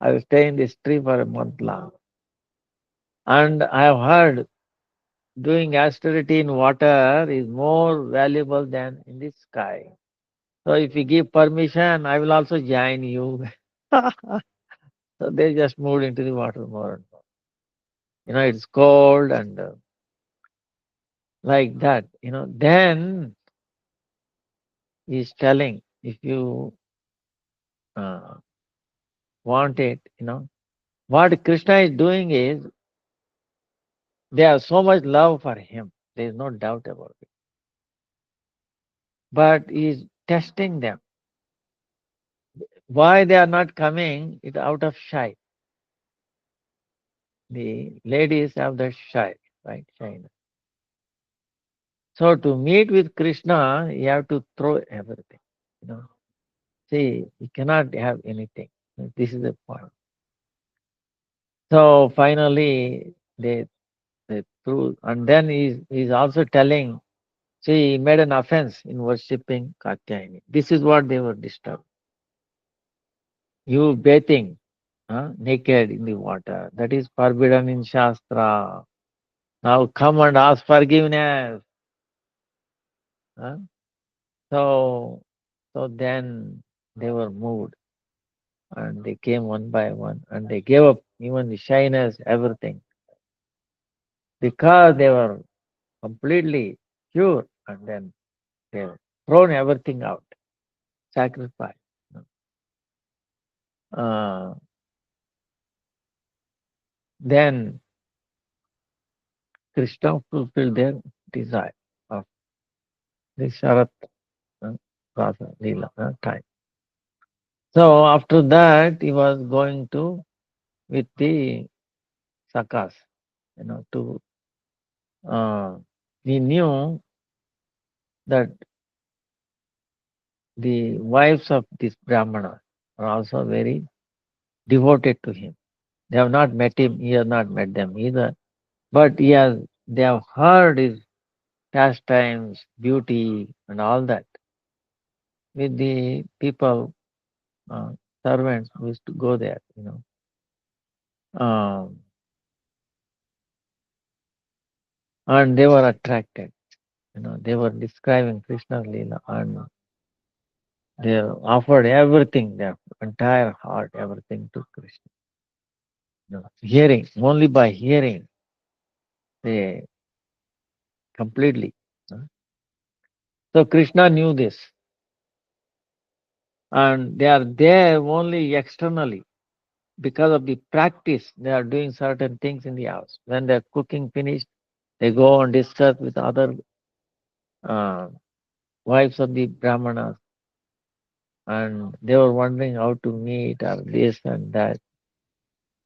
I will stay in this tree for a month long. And I have heard doing austerity in water is more valuable than in the sky. So if you give permission, I will also join you. So they just moved into the water more and more. It's cold and like that. Then he's telling, if you uh, want it, what Krishna is doing is they have so much love for him. There is no doubt about it. But he is testing them. Why they are not coming? It's out of shy. The ladies have the shy, right? Shyness. So to meet with Krishna, you have to throw everything. You know, see, you cannot have anything. This is the point. So finally, they threw, and then he's also telling, see, he made an offense in worshipping Katyayani. This is what they were disturbed. You bathing naked in the water, that is forbidden in Shastra. Now come and ask forgiveness. Huh? So, so then they were moved and they came one by one and they gave up even the shyness, everything, because they were completely pure, and then they thrown everything out, sacrifice. Uh, then Krishna fulfilled their desire of the Sharat Rasa Leela time. So after that, he was going to with the Sakas, to he knew that the wives of this Brahmana are also very devoted to him. They have not met him, he has not met them either. But they have heard his pastimes, beauty, and all that. With the people, uh, servants who used to go there. Um, and they were attracted. They were describing Krishna's Leela, and they offered everything, their entire heart, everything to Krishna. Hearing, only by hearing, they completely. So Krishna knew this, and they are there only externally because of the practice. They are doing certain things in the house. When they're cooking finished, they go and discuss with other uh, wives of the Brahmanas, and they were wondering how to meet or this and that.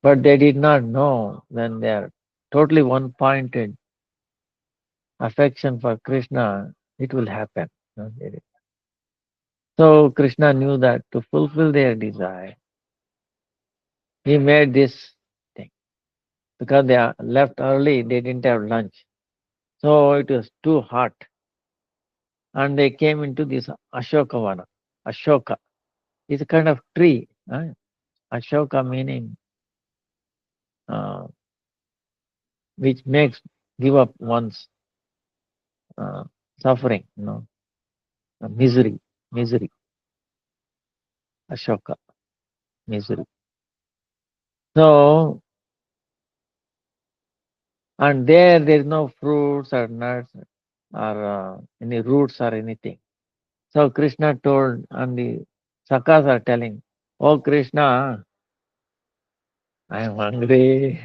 But they did not know when they are totally one-pointed affection for Krishna, it will happen. So Krishna knew that to fulfill their desire, he made this thing. Because they are left early, they didn't have lunch. So it was too hot. And they came into this Ashokavana. Ashoka is a kind of tree. Ashoka meaning uh, which makes give up one's uh, suffering, misery, misery, ashoka, misery. So, and there is no fruits or nuts or any roots or anything. So Krishna told, and the Sakas are telling, "Oh Krishna, I am hungry."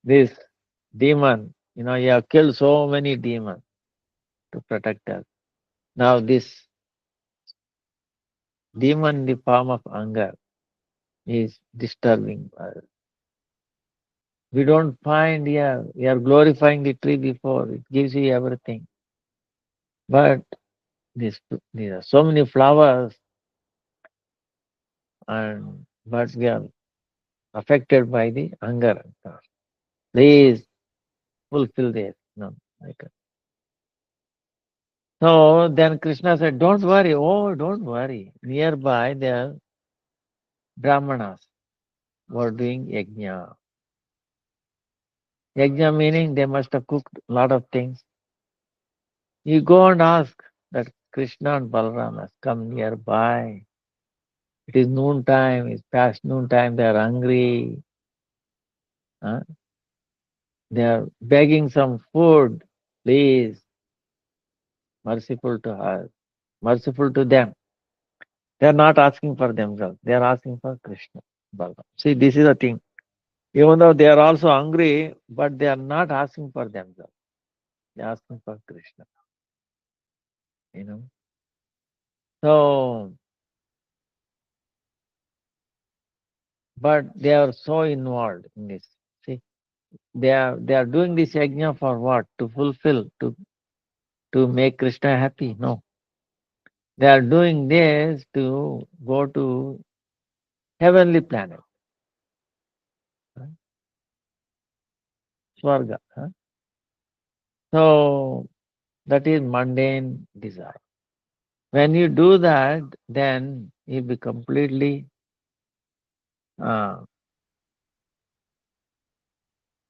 This demon, you have killed so many demons to protect us. Now this demon in the form of anger is disturbing us. We don't find here, we are glorifying the tree before, it gives you everything. But this, there are so many flowers, and but we are affected by the anger. Please fulfill this. No, like so then Krishna said, "Don't worry, oh, don't worry. Nearby there are Brahmanas who are doing yajna. Yajna meaning they must have cooked a lot of things. You go and ask that Krishna and Balaram has come nearby. It is noon time, it's past noon time, they are hungry. Huh? They are begging some food. Please, merciful to us, merciful to them. They are not asking for themselves, they are asking for Krishna. Balaram. See, this is the thing. Even though they are also hungry, but they are not asking for themselves. They are asking for Krishna. You know. So, but they are so involved in this. See, they are doing this yajna for what? To fulfill, to make Krishna happy? No. They are doing this to go to heavenly planet, huh? Swarga. Huh? So that is mundane desire. When you do that, then you be completely, uh,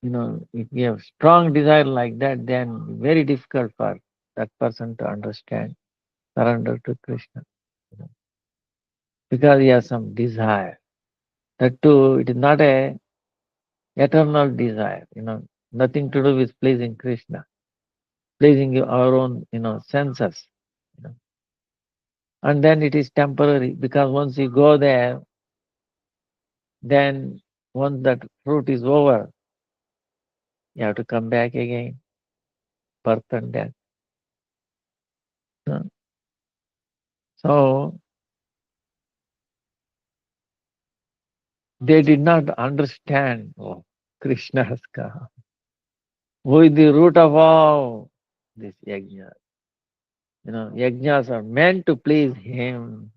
if you have strong desire like that, then very difficult for that person to understand, surrender to Krishna, you know, because he has some desire. That too, it is not a eternal desire, nothing to do with pleasing Krishna, pleasing our own, senses. You know. And then it is temporary because once you go there, then once that fruit is over, you have to come back again, birth and death. Uh, So they did not understand Krishna's God, who is the root of all this yajna. Yajnas are meant to please him.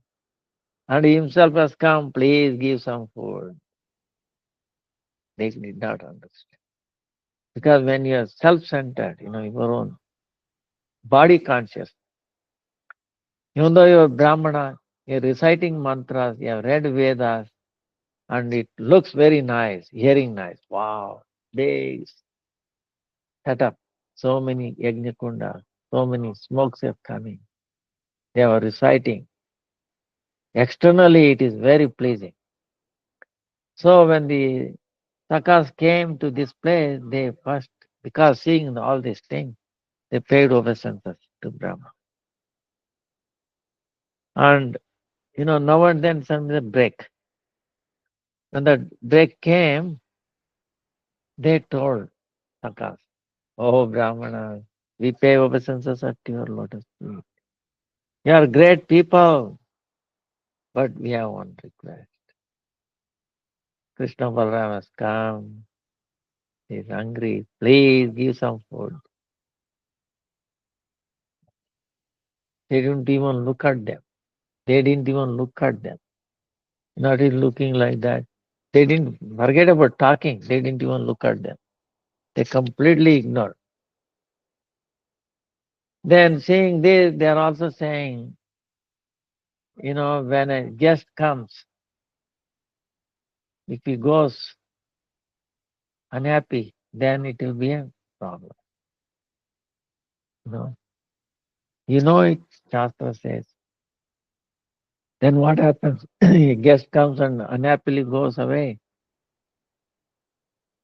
And he himself has come, please give some food. They did not understand. Because when you are self-centered, your own body conscious, even though you are Brahmana, you are reciting mantras, you have read Vedas, and it looks very nice, hearing nice. Wow, they set up so many yajna so many smokes are coming. They are reciting. Externally, it is very pleasing. So when the Sakas came to this place, they first, because seeing all these things, they paid obeisances to Brahma. And now and then some break. When the break came, they told Sakas, "Oh Brahmana, we pay obeisances at your lotus feet. You are great people, but we have one request. Krishna Balaram has come, he is hungry, please give some food." They didn't even look at them. They didn't even look at them. Not even looking like that. They didn't forget about talking. They didn't even look at them. They completely ignored. Then seeing this, they are also saying, when a guest comes, if he goes unhappy, then it will be a problem. You know, you know it, Shastra says. Then what happens? A guest comes and unhappily goes away.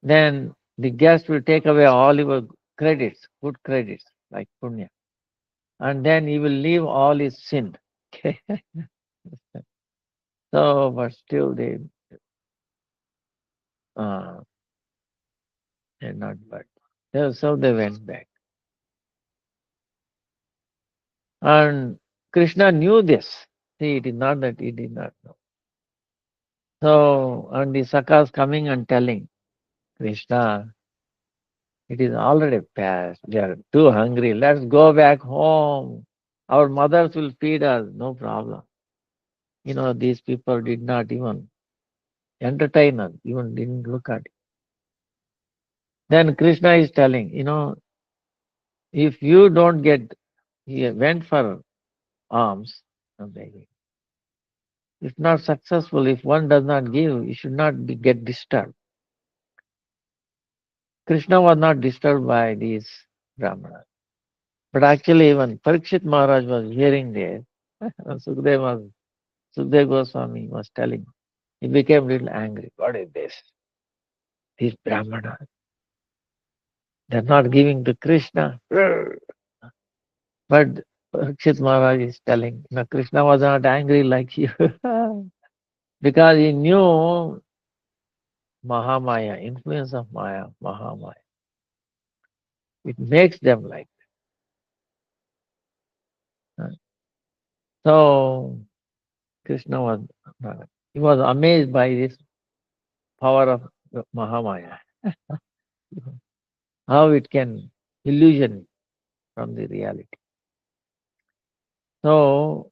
Then the guest will take away all your credits, good credits, like punya. And then he will leave all his sin. Okay. So, but still uh, they're not bad. So they went back. And Krishna knew this. See, it is not that he did not know. So, and the Sakas coming and telling, Krishna, it is already past. They are too hungry. Let's go back home. Our mothers will feed us. No problem. These people did not even entertain us, even didn't look at it. Then Krishna is telling, if you don't get, he went for alms, I'm begging. If not successful, if one does not give, you should not get disturbed. Krishna was not disturbed by these Brahmanas. But actually, when Parikshit Maharaj was hearing this, Sukdev Goswami was telling, he became a little angry. What is this? These Brahmanas, they're not giving to Krishna. But Parikshit Maharaj is telling, Krishna was not angry like you. Because he knew Mahamaya, influence of Maya, Mahamaya. It makes them like that. So Krishna was he was amazed by this power of Mahamaya. How it can illusion from the reality. So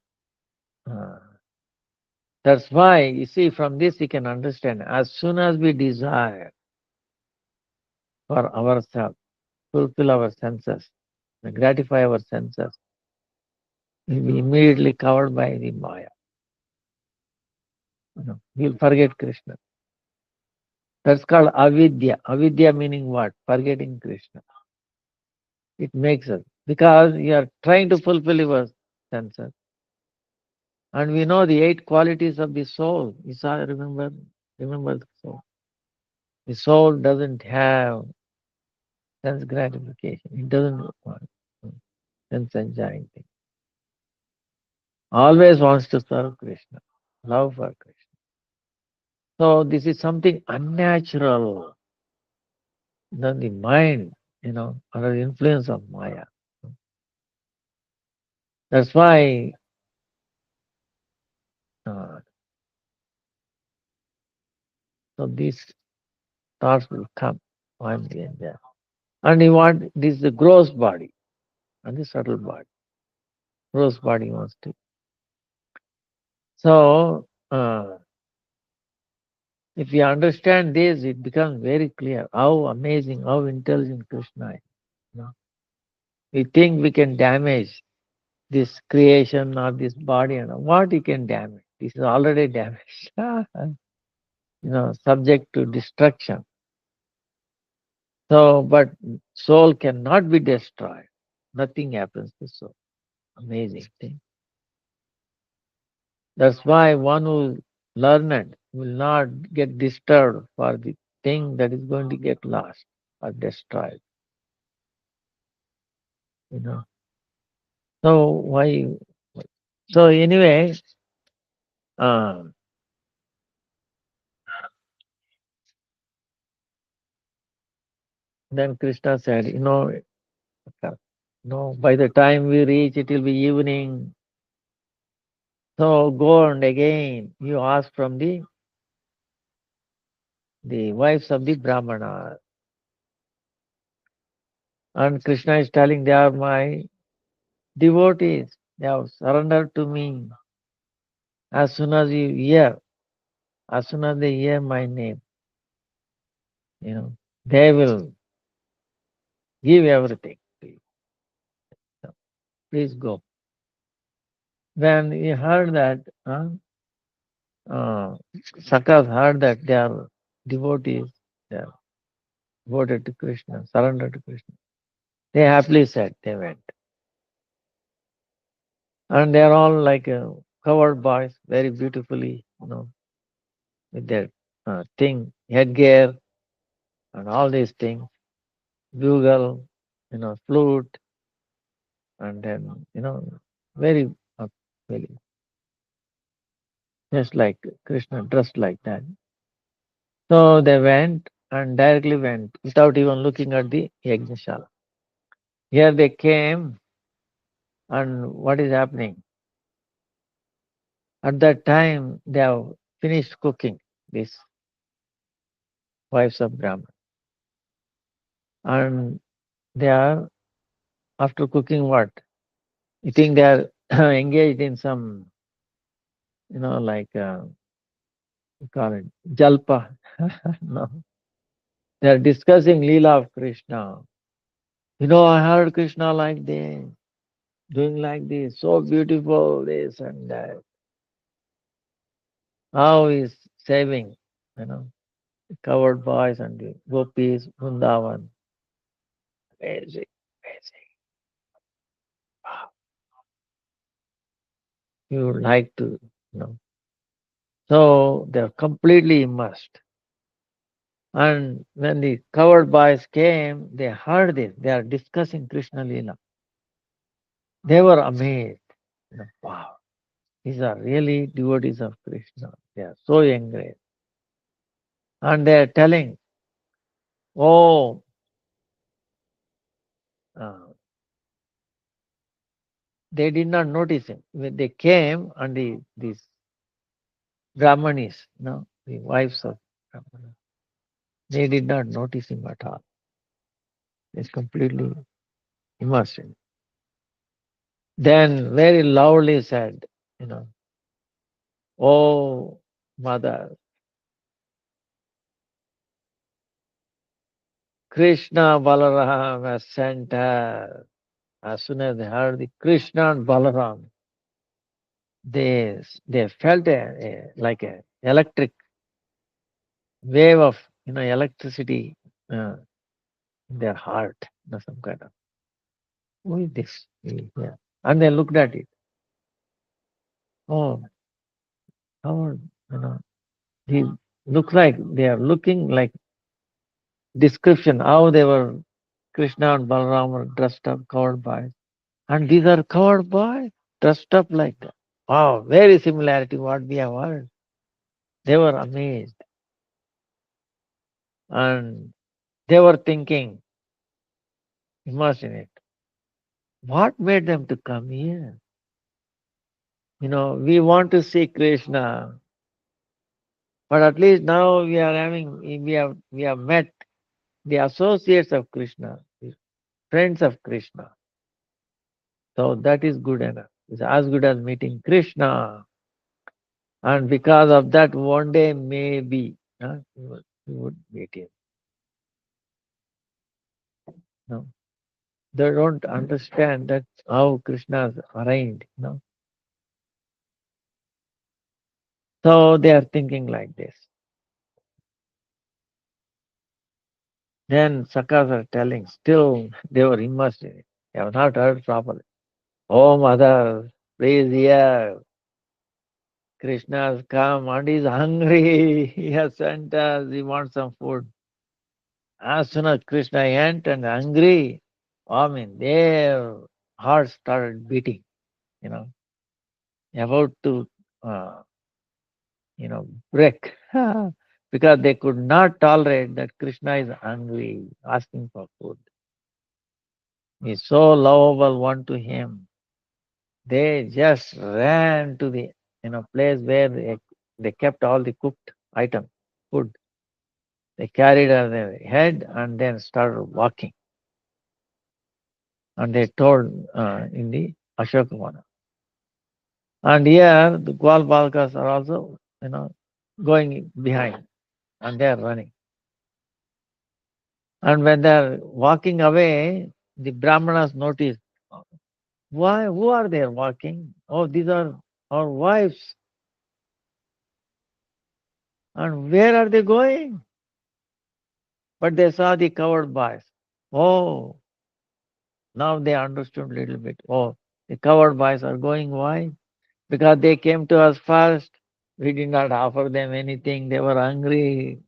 uh, that's why you see from this you can understand as soon as we desire for ourselves, fulfill our senses, gratify our senses, we'll be immediately covered by the Maya. We'll forget Krishna. That's called avidya. Avidya meaning what? Forgetting Krishna. It makes us. Because you are trying to fulfill your senses. And we know the 8 qualities of the soul. You saw, remember the soul. The soul doesn't have sense gratification. It doesn't want sense enjoying things. Always wants to serve Krishna. Love for Krishna. So this is something unnatural. Then the mind, under the influence of Maya. That's why uh, so these thoughts will come finally and there. And you want this is the gross body and the subtle body. Gross body wants to. So if you understand this, it becomes very clear how amazing, how intelligent Krishna is. We think we can damage this creation or this body, and what he can damage? This is already damaged. Subject to destruction. So, but soul cannot be destroyed. Nothing happens to soul. Amazing thing. That's why one who learned will not get disturbed for the thing that is going to get lost or destroyed. You know. So why? So anyway, um, then Krishna said, by the time we reach, it will be evening. So go and again you ask from the wives of the Brahmana. And Krishna is telling they are my devotees. They have surrendered to me. As soon as you hear, as soon as they hear my name, they will give everything to you. So please go. When he heard that, Sakas heard that they are devotees there. devoted to Krishna, surrendered to Krishna. They happily said they went. And they're all like covered boys, very beautifully, with their headgear, and all these things, bugle, flute, and then, very, very, just like Krishna dressed like that. So they went and directly went without even looking at the Yajnashala. Here they came, and what is happening? At that time, they have finished cooking, these wives of Brahman. And they are, after cooking what? You think they are engaged in some, like, we call it jalpa. No. They are discussing Leela of Krishna. I heard Krishna like this, doing like this, so beautiful, this and that. How he's saving, you know, covered boys and the gopis, Vrindavan. Amazing, amazing. Wow. You would like to, you know. So they're completely immersed. And when the covered boys came, they heard this. They are discussing Krishna Leela. They were amazed. Wow, these are really devotees of Krishna. They are so engrossed. And they are telling, oh, uh, they did not notice him. When they came and these Brahmanis, the wives of Brahmanas, they did not notice him at all. He's completely immersed in it. Then very loudly said, you know, oh, mother, Krishna Balaram has sent her. As soon as they heard the Krishna and Balaram, they felt like a electric wave of electricity in their heart, some kind of, who is this? Yeah. And they looked at it. Oh, how, he looks like they are looking like description how they were. Krishna and Balaram were dressed up, covered by, and these are covered by dressed up like that. Wow, very similarity what we have heard. They were amazed, and they were thinking, imagine it. What made them to come here? We want to see Krishna, but at least now we have met the associates of Krishna, the friends of Krishna. So that is good enough. It's as good as meeting Krishna. And because of that, one day maybe you would meet him. No, they don't understand that how Krishna is arranged. So they are thinking like this. Then Sakas are telling, still they were immersed in it. They have not heard properly. Oh mother, please hear. Krishna has come and he's hungry. He has sent us. He wants some food. As soon as Krishna went and hungry, their hearts started beating, you know, about to, uh, break. Because they could not tolerate that Krishna is hungry, asking for food. He's so lovable one to him. They just ran to the place where they kept all the cooked items, food. They carried on their head and then started walking. And they told in the Ashokavana. And here the Gwal Balkas are also, going behind and they are running. And when they are walking away, the Brahmanas notice, why, who are they walking? Oh, these are our wives. And where are they going? But they saw the covered boys. Oh, now they understood a little bit. Oh, the covered boys are going. Why? Because they came to us first. We did not offer them anything. They were hungry.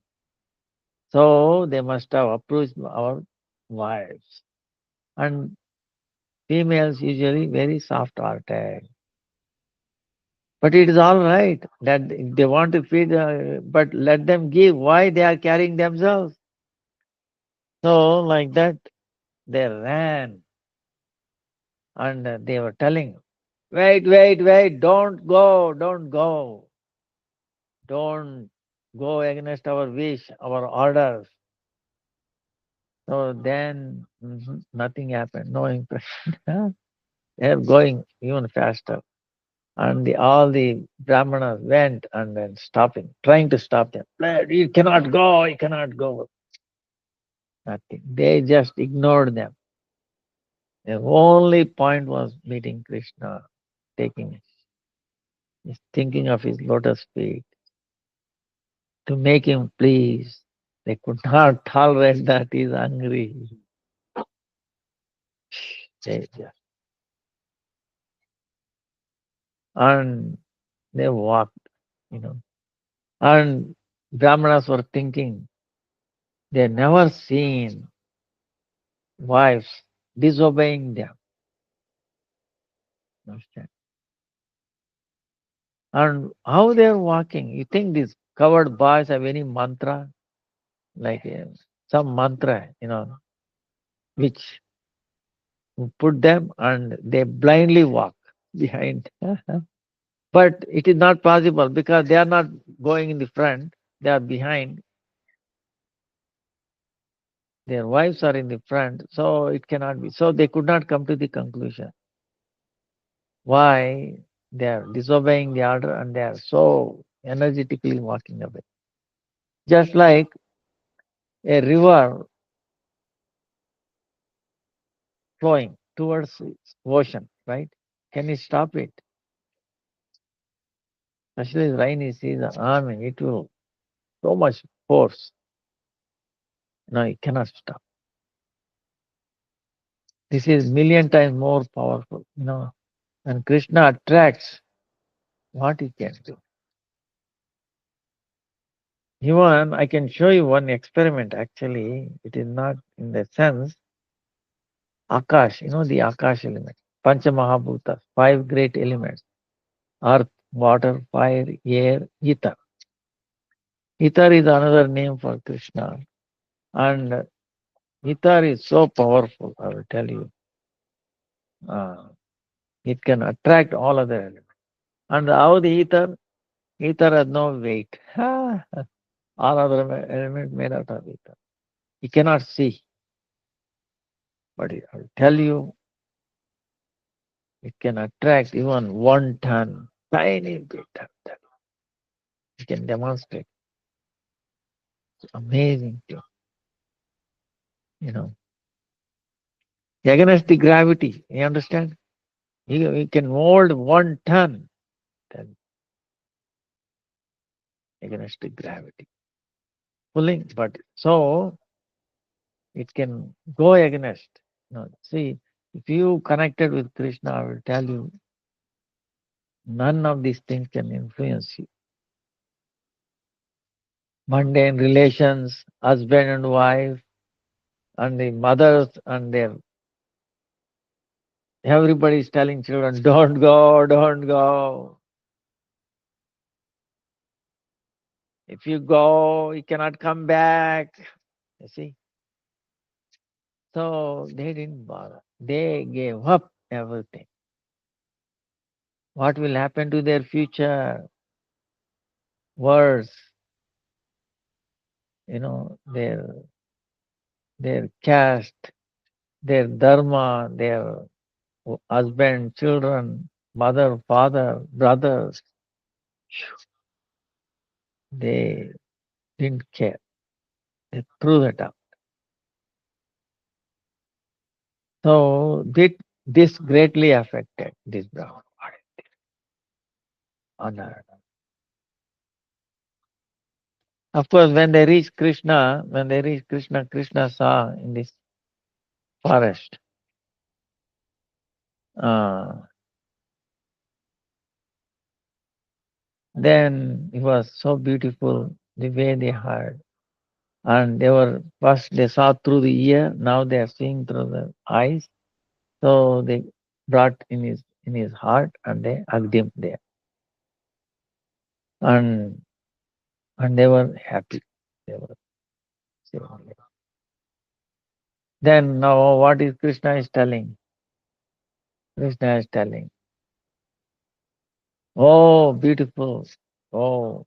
So they must have approached our wives. And females usually very soft-hearted. But it is all right that if they want to feed, but let them give. Why they are carrying themselves? So like that, they ran and they were telling, wait, wait, wait, don't go, don't go against our wish, our orders. So then nothing happened, no impression. They are going even faster. And all the Brahmanas went and then stopping, trying to stop them. You cannot go, you cannot go. Nothing. They just ignored them. Their only point was meeting Krishna, taking thinking of his lotus feet, to make him please. They could not tolerate that he's hungry. They just, and they walked, you know. And Brahmanas were thinking, they never seen wives disobeying them. Understand? And how they are walking? You think these covered boys have any mantra? Like some mantra, which put them and they blindly walk behind. But it is not possible because they are not going in the front, they are behind. Their wives are in the front, so it cannot be. So they could not come to the conclusion. Why? They are disobeying the order and they are so energetically walking away. Just like a river flowing towards its ocean, right? Can you stop it? Especially rainy season, I mean, it will so much force. No, you cannot stop. This is million times more powerful, And Krishna attracts what he can do. Even I can show you one experiment actually. It is not in the sense Akash, the Akash element. Pancha Mahabhutas, five great elements. Earth, water, fire, air, ether. Ether is another name for Krishna. And ether is so powerful, I will tell you. Uh, it can attract all other elements. And how the ether? Ether has no weight. All other elements made out of ether. You cannot see, but I will tell you, it can attract even 1 ton, tiny bit of that. You can demonstrate. It's amazing thing, you know. Against the gravity, you understand? You can mold 1 ton then against the gravity. Pulling, but so it can go against. See, if you connected with Krishna, I will tell you, none of these things can influence you. Mundane relations, husband and wife, and the mothers and their everybody is telling children, don't go, don't go. If you go, you cannot come back. You see? So they didn't bother. They gave up everything. What will happen to their future? Worse, their caste, their dharma, their husband, children, mother, father, brothers, they didn't care. They threw it up. So this greatly affected this Brahman honor. Of course, when they reached Krishna, Krishna saw in this forest. Uh, then it was so beautiful the way they heard. And they were first they saw through the ear, now they are seeing through the eyes. So they brought in his heart and they hugged him there. And and they were happy. They were saying. Then now what is Krishna is telling? Krishna is telling, oh beautiful, oh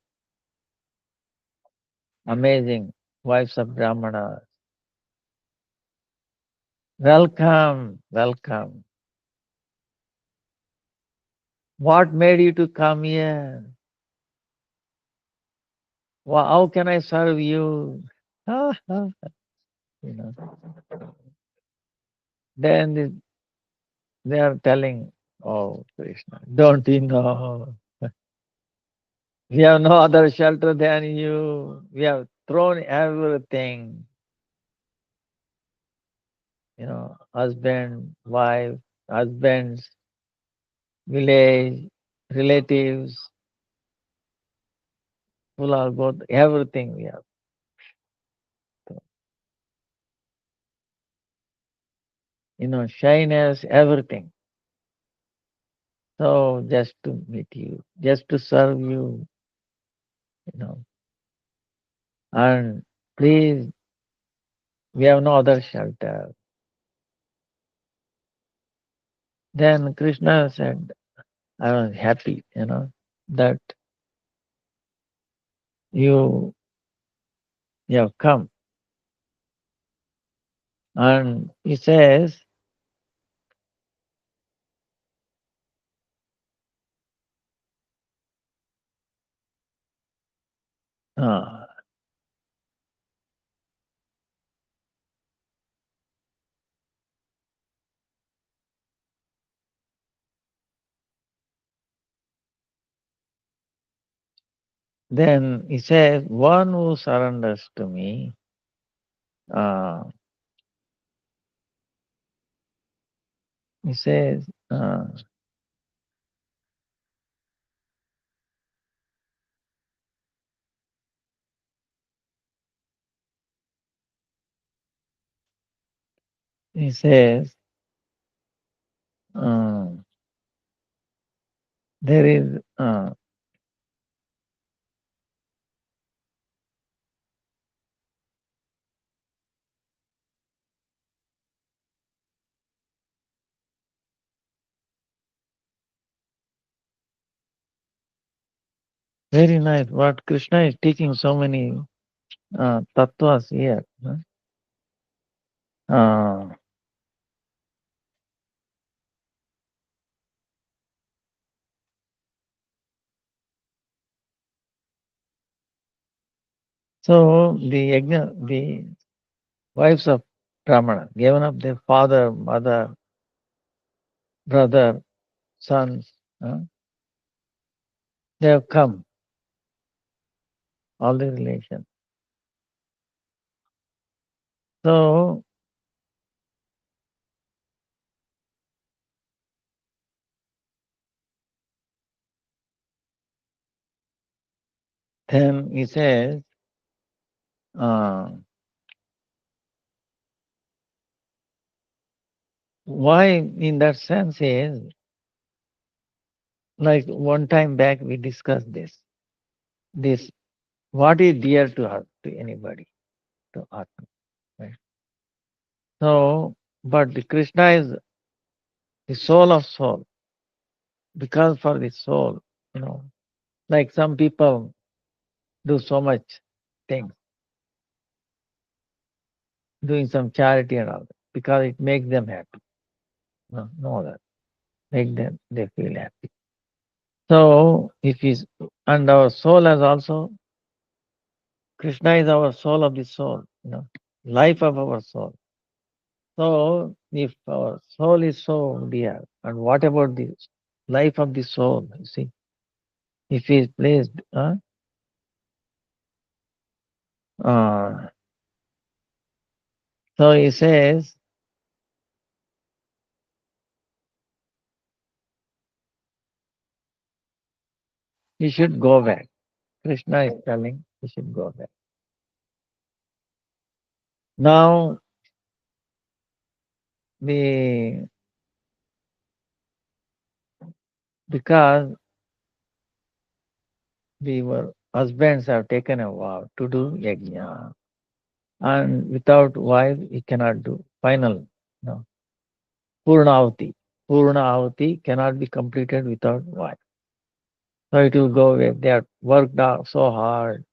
amazing wives of Brahmana, welcome, welcome. What made you to come here? How can I serve you? you know. Then they are telling, oh Krishna, don't you know? We have no other shelter than you. We have thrown everything, husband, wife, husbands, village, relatives, full are both, everything we have. Shyness, everything. So just to meet you, just to serve you, you know, and please, we have no other shelter. Then Krishna said, I was happy, that you, you have come. And he says, uh, then he says, one who surrenders to me, uh, he says, he says, uh, there is very nice what Krishna is teaching so many tattvas here. Uh, so the wives of Brahmana, given up their father, mother, brother, sons, they have come, all the relations. So then he says, uh, why in that sense is, like one time back we discussed this, what is dear to her, to anybody, to Atma, right? So, but the Krishna is the soul of soul, because for the soul, like some people do so much things, doing some charity and all that, because it makes them happy. No that make them they feel happy. So if is and our soul has also Krishna is our soul of the soul, life of our soul. So if our soul is so dear, and what about the life of the soul? You see, if he is placed, Uh, so he says, you should go back. Krishna is telling you should go back. Now, the because the husbands have taken a vow to do yajna, and without wife he cannot do final. No, purnahuti. Purnahuti cannot be completed without wife. So it will go away. They have worked out so hard,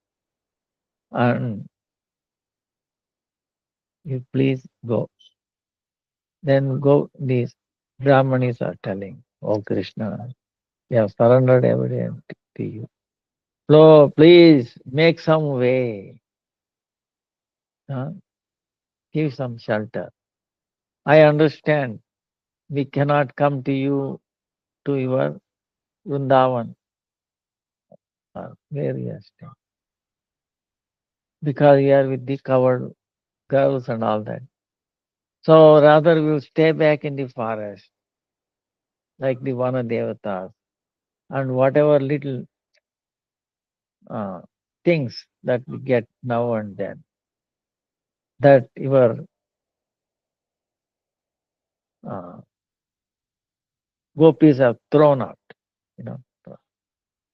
and you please go. Then go. These Brahmanis are telling, "Oh Krishna, we have surrendered everything to you. So please make some way. Huh? Give some shelter. I understand we cannot come to you to your Vrindavan where you are staying because you are with the covered girls and all that. So rather we'll stay back in the forest like the Vana Devatas and whatever little uh, things that we get now and then that your uh, gopis have thrown out, you know.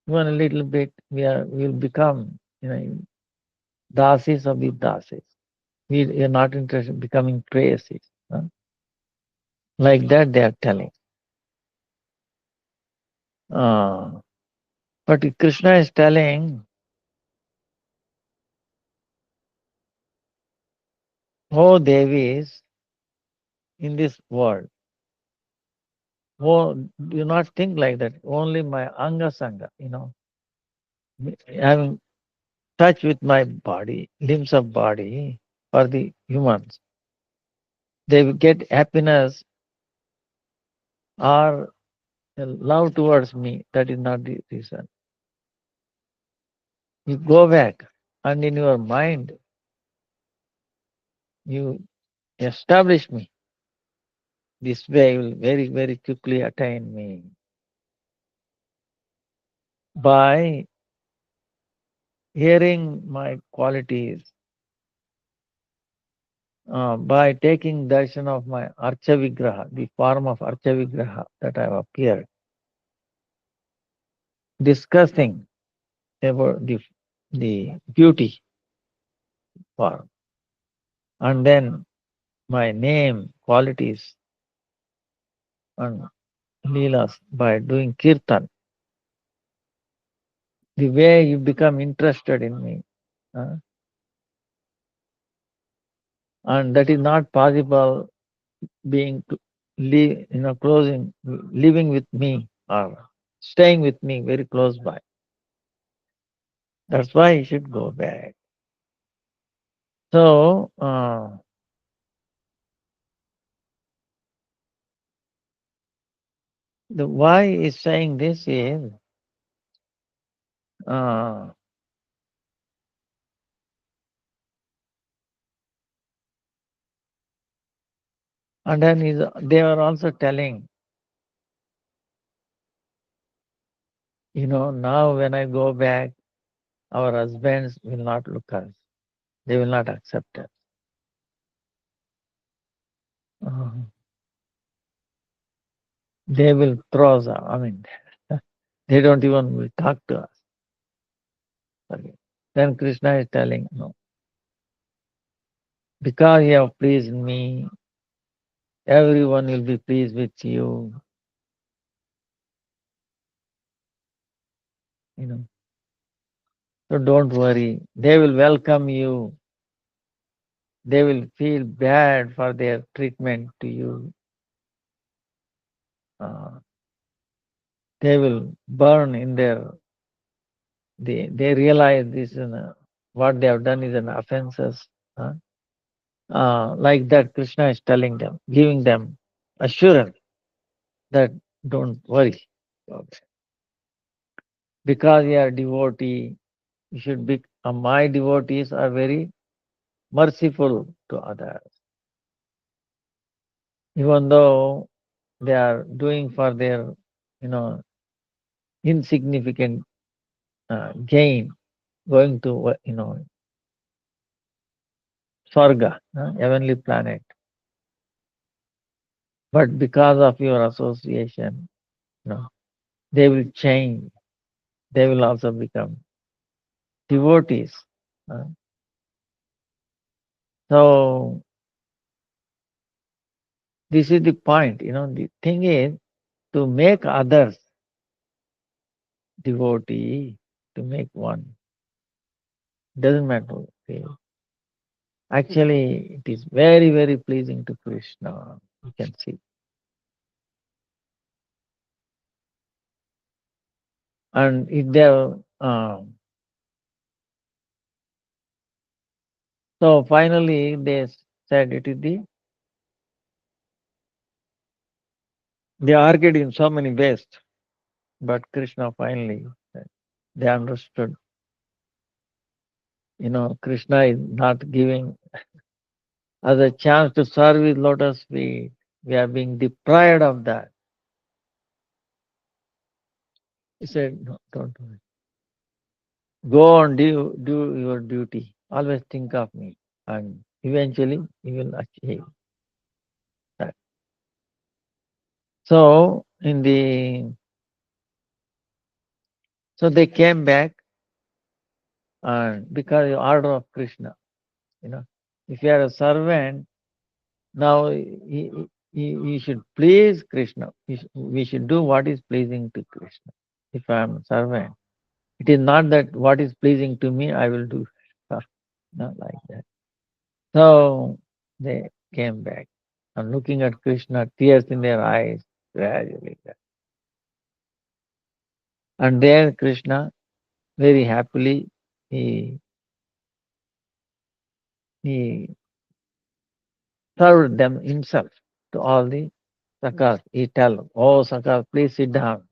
Even a little bit we will become, dasis of the dasis. We are not interested in becoming preyasis. Huh? Like that they are telling. Uh, but Krishna is telling, oh Devis, in this world, oh, do not think like that. Only my anga sanga, having touch with my body, limbs of body for the humans. They will get happiness or love towards me. That is not the reason. You go back and in your mind, you establish me. This way you will very, very quickly attain me by hearing my qualities, by taking darshan of my Archa Vigraha, the form of Archa Vigraha that I have appeared, discussing about the beauty form, and then my name, qualities, and leelas by doing kirtan, the way you become interested in me. uh, and that is not possible being closing, living with me or staying with me very close by. That's why you should go back. So, the why is saying this is, uh, and then they are also telling, now when I go back, our husbands will not look us. They will not accept us. Uh, they will throw us out. I mean, they don't even will talk to us. Okay. Then Krishna is telling, no, because you have pleased me, everyone will be pleased with you. You know, so don't worry. They will welcome you. They will feel bad for their treatment to you. Uh, they will burn in their. They realize this is what they have done is an offenses. Huh? Like that, Krishna is telling them, giving them assurance that don't worry. Because you are devotee, you should My devotees are very merciful to others. Even though they are doing for their, insignificant gain, going to, Swarga, heavenly planet. But because of your association, they will change. They will also become devotees. uh. So this is the point. The thing is to make others devotee, to make one. Doesn't matter. Okay. Actually, it is very, very pleasing to Krishna. You can see. And if they so finally they said it is they argued in so many ways, but Krishna finally said, they understood. Krishna is not giving us a chance to serve his lotus feet. We are being deprived of that. He said, no, don't do it. Go on, do your duty. Always think of me. And eventually you will achieve that. So so they came back, and because of order of Krishna, if you are a servant, now you should please Krishna. We should do what is pleasing to Krishna. If I am a servant, it is not that what is pleasing to me I will do. Not like that. So they came back and looking at Krishna, tears in their eyes, gradually. And there Krishna very happily he he served them himself to all the sakas. He tell, oh sakas, please sit down.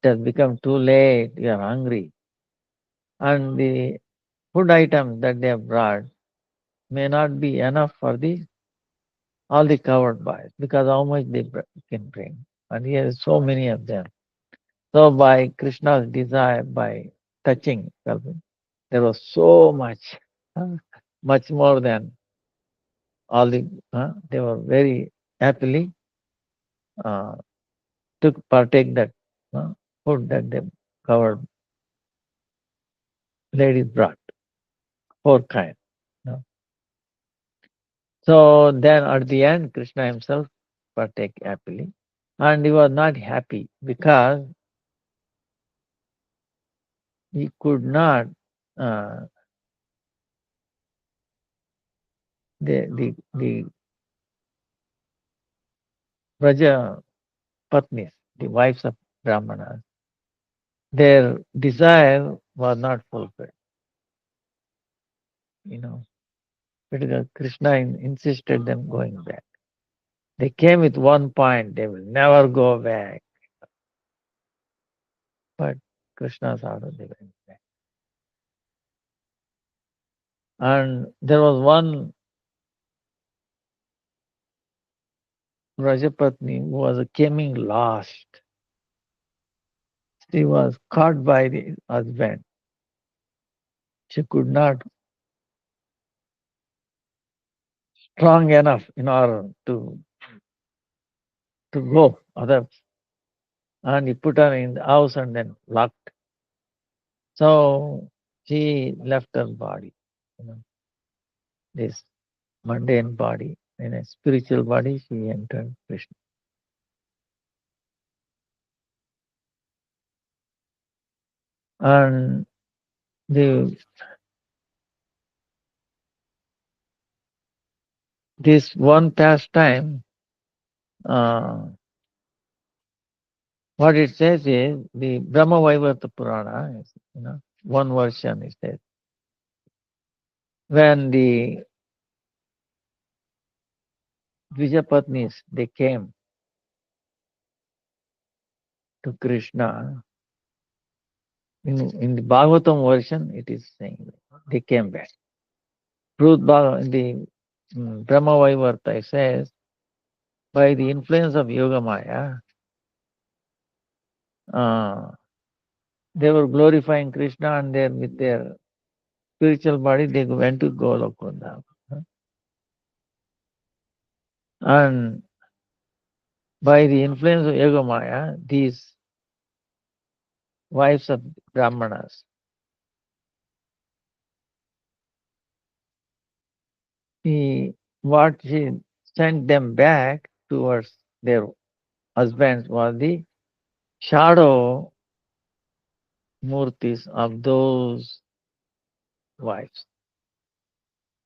It has become too late, you are hungry. And the food items that they have brought may not be enough for the all the covered boys, because how much they can bring. And here is so many of them. So by Krishna's desire, by touching, there was so much, much more than all the, they were very happily uh, took partake that food that the covered ladies brought, four kind. So then at the end, Krishna himself partake happily. And he was not happy because he could not, uh, the Braja Patnis, the wives of Brahmanas, their desire was not fulfilled, because Krishna insisted them going back. They came with one point, they will never go back. But Krishna's order, they went back. And there was one Rajapatni who was coming last. She was caught by the husband. She could not strong enough in order to go other, and he put her in the house and then locked. So she left her body, this mundane body. In a spiritual body, she entered Krishna. And this one pastime, what it says is the Brahma Vaivarta Purana, one version is says, when the Dvijapatnis, they came to Krishna, In the Bhagavatam version, it is saying they came back. In the Brahma Vaivarta, it says, by the influence of Yoga Maya, uh, they were glorifying Krishna, and then with their spiritual body, they went to Golokunda. And by the influence of Yoga Maya, these wives of Brahmanas, what she sent them back towards their husbands was the shadow murtis of those wives.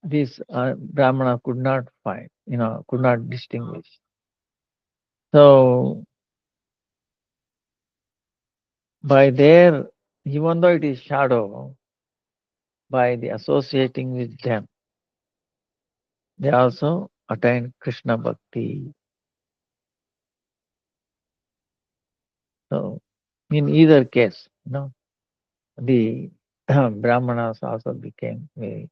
These Brahmana could not find, could not distinguish. So by their, even though it is shadow, by the associating with them, they also attain Krishna Bhakti. So in either case, the Brahmanas also became very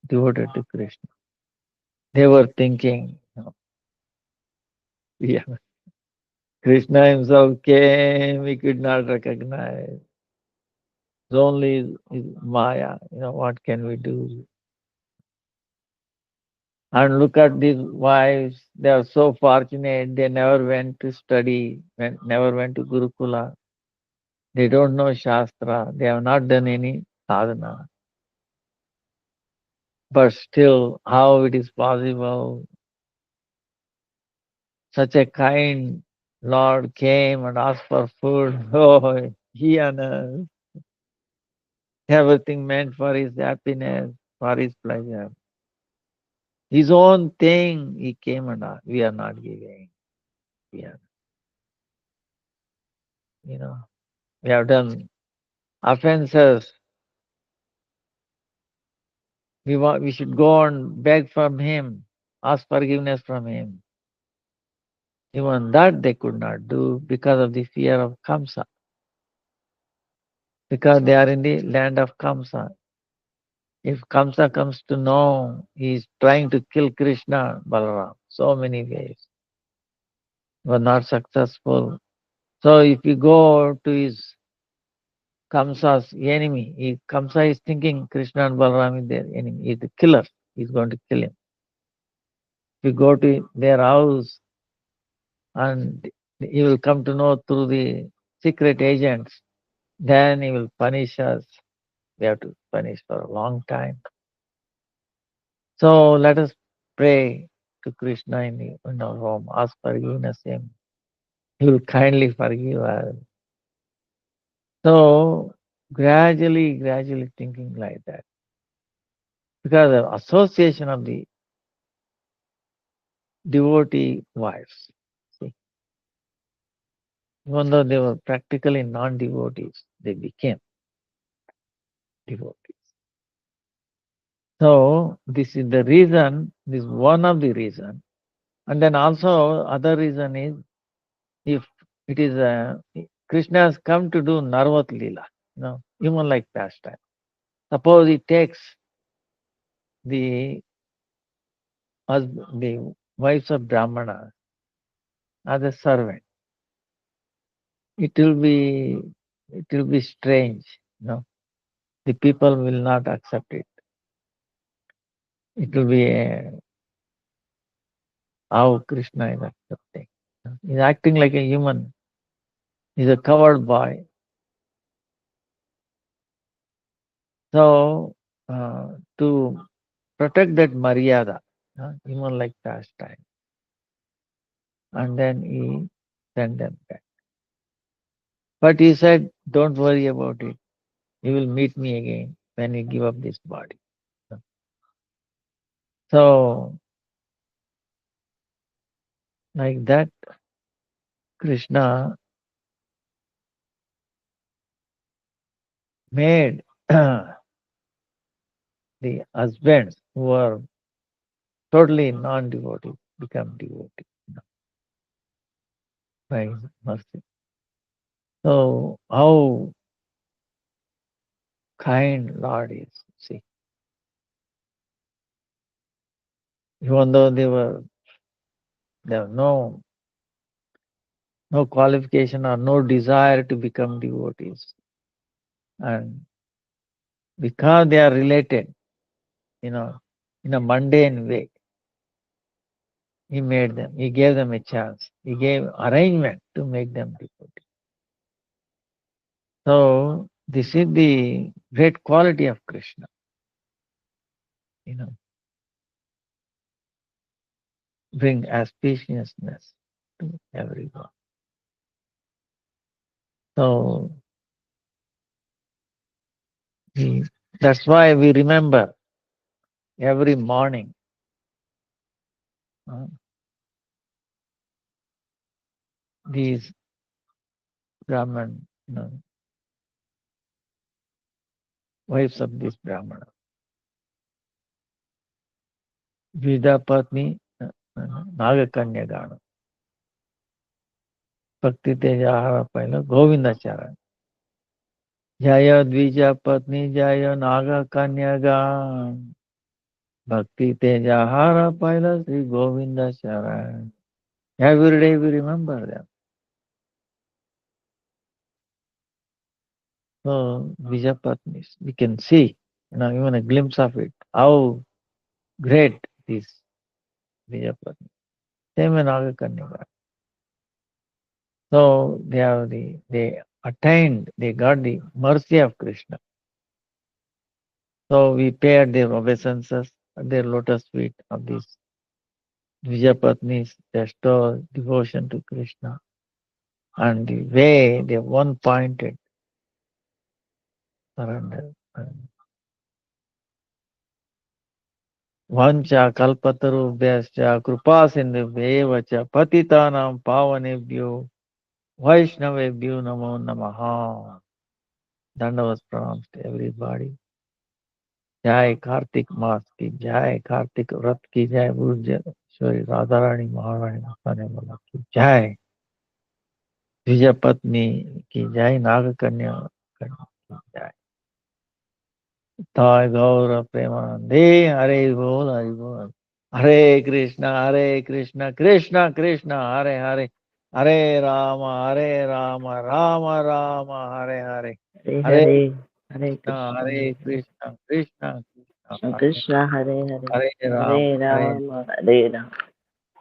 devoted to Krishna. They were thinking, yeah, Krishna himself came, we could not recognize. It's only Maya, what can we do? And look at these wives, they are so fortunate, they never went to study, never went to Gurukula. They don't know Shastra, they have not done any sadhana. But still, how it is possible? Such a kind Lord came and asked for food. Oh, he and everything meant for his happiness, for his pleasure. His own thing, he came and asked. We are not giving. We are, we have done offenses. We should go and beg from him, ask forgiveness from him. Even that they could not do because of the fear of Kamsa. Because they are in the land of Kamsa. If Kamsa comes to know he is trying to kill Krishna, Balaram, so many ways, were not successful. So if you go to his Kamsa's enemy, Kamsa is thinking Krishna and Balaram is their enemy. He is the killer. He is going to kill him. If you go to their house and he will come to know through the secret agents, then he will punish us. We have to punish for a long time. So let us pray to Krishna in our home, ask forgiveness him. He will kindly forgive us. So gradually thinking like that. Because of association of the devotee wives. See, even though they were practically non-devotees, they became devotees. So this is the reason, this is one of the reason. And then also other reason is if it is Krishna has come to do Narvat Leela, human like pastime. Suppose he takes the the wives of Brahmana as a servant. It will be strange, The people will not accept it. It will be how Krishna is accepting. He's acting like a human. He's a covered boy. So to protect that Maryada, human like pastime, and then he sent them back. But he said, don't worry about it. You will meet me again when you give up this body. So, like that, Krishna made the husbands who were totally non-devotee become devotee by his mercy. So, how kind Lord is. See, even though they have no qualification or no desire to become devotees, and because they are related, in a mundane way, he made them. He gave them a chance. He gave arrangement to make them devotees. So this is the great quality of Krishna. Bring auspiciousness to everyone. So that's why we remember every morning these Brahman, wives of this Brahmana. Vida Patni Nagakanyagana. Bhakti Tejahara Paila Govindacharan. Jaya Dvija Patni Jaya Nagakanyagan. Bhakti Tejahara Paila Sri Govindacharan. Every day we remember them. So Vijapatnis, we can see, even a glimpse of it, how great it is Vijapatni. Same in Nagakanyaka. So they attained, they got the mercy of Krishna. So we paid their obeisances at their lotus feet of these Vijapatnis, their store devotion to Krishna. And the way they one-pointed surrender. Vancha kalpatarubhyascha kripa sindhubhyev cha patitanam pavanebhyo vaishnavebhyo namo namaha. Danda was pronounced to everybody. Jai Kartik Maas ki Jai, Kartik Vrat ki Jai, Sorry, Radharani Maharani Masane ki Jai, Vijapatni ki Jai, Nagakanya ki Jai. Thai Gaura Premanande, Hare Bol, Hare Bol. Hare Krishna, Krishna Krishna, Hare Hare, Hare Rama, Rama Rama, Hare Hare. Hare Hare Hare, Hare Krishna, Krishna, Hare Krishna, Krishna Krishna Krishna, Krishna, Hare Hare, Hare Rama, Hare Hare Rama, Hare Rama,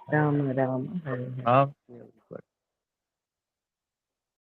Hare Rama Rama, Hare Hare. Ram.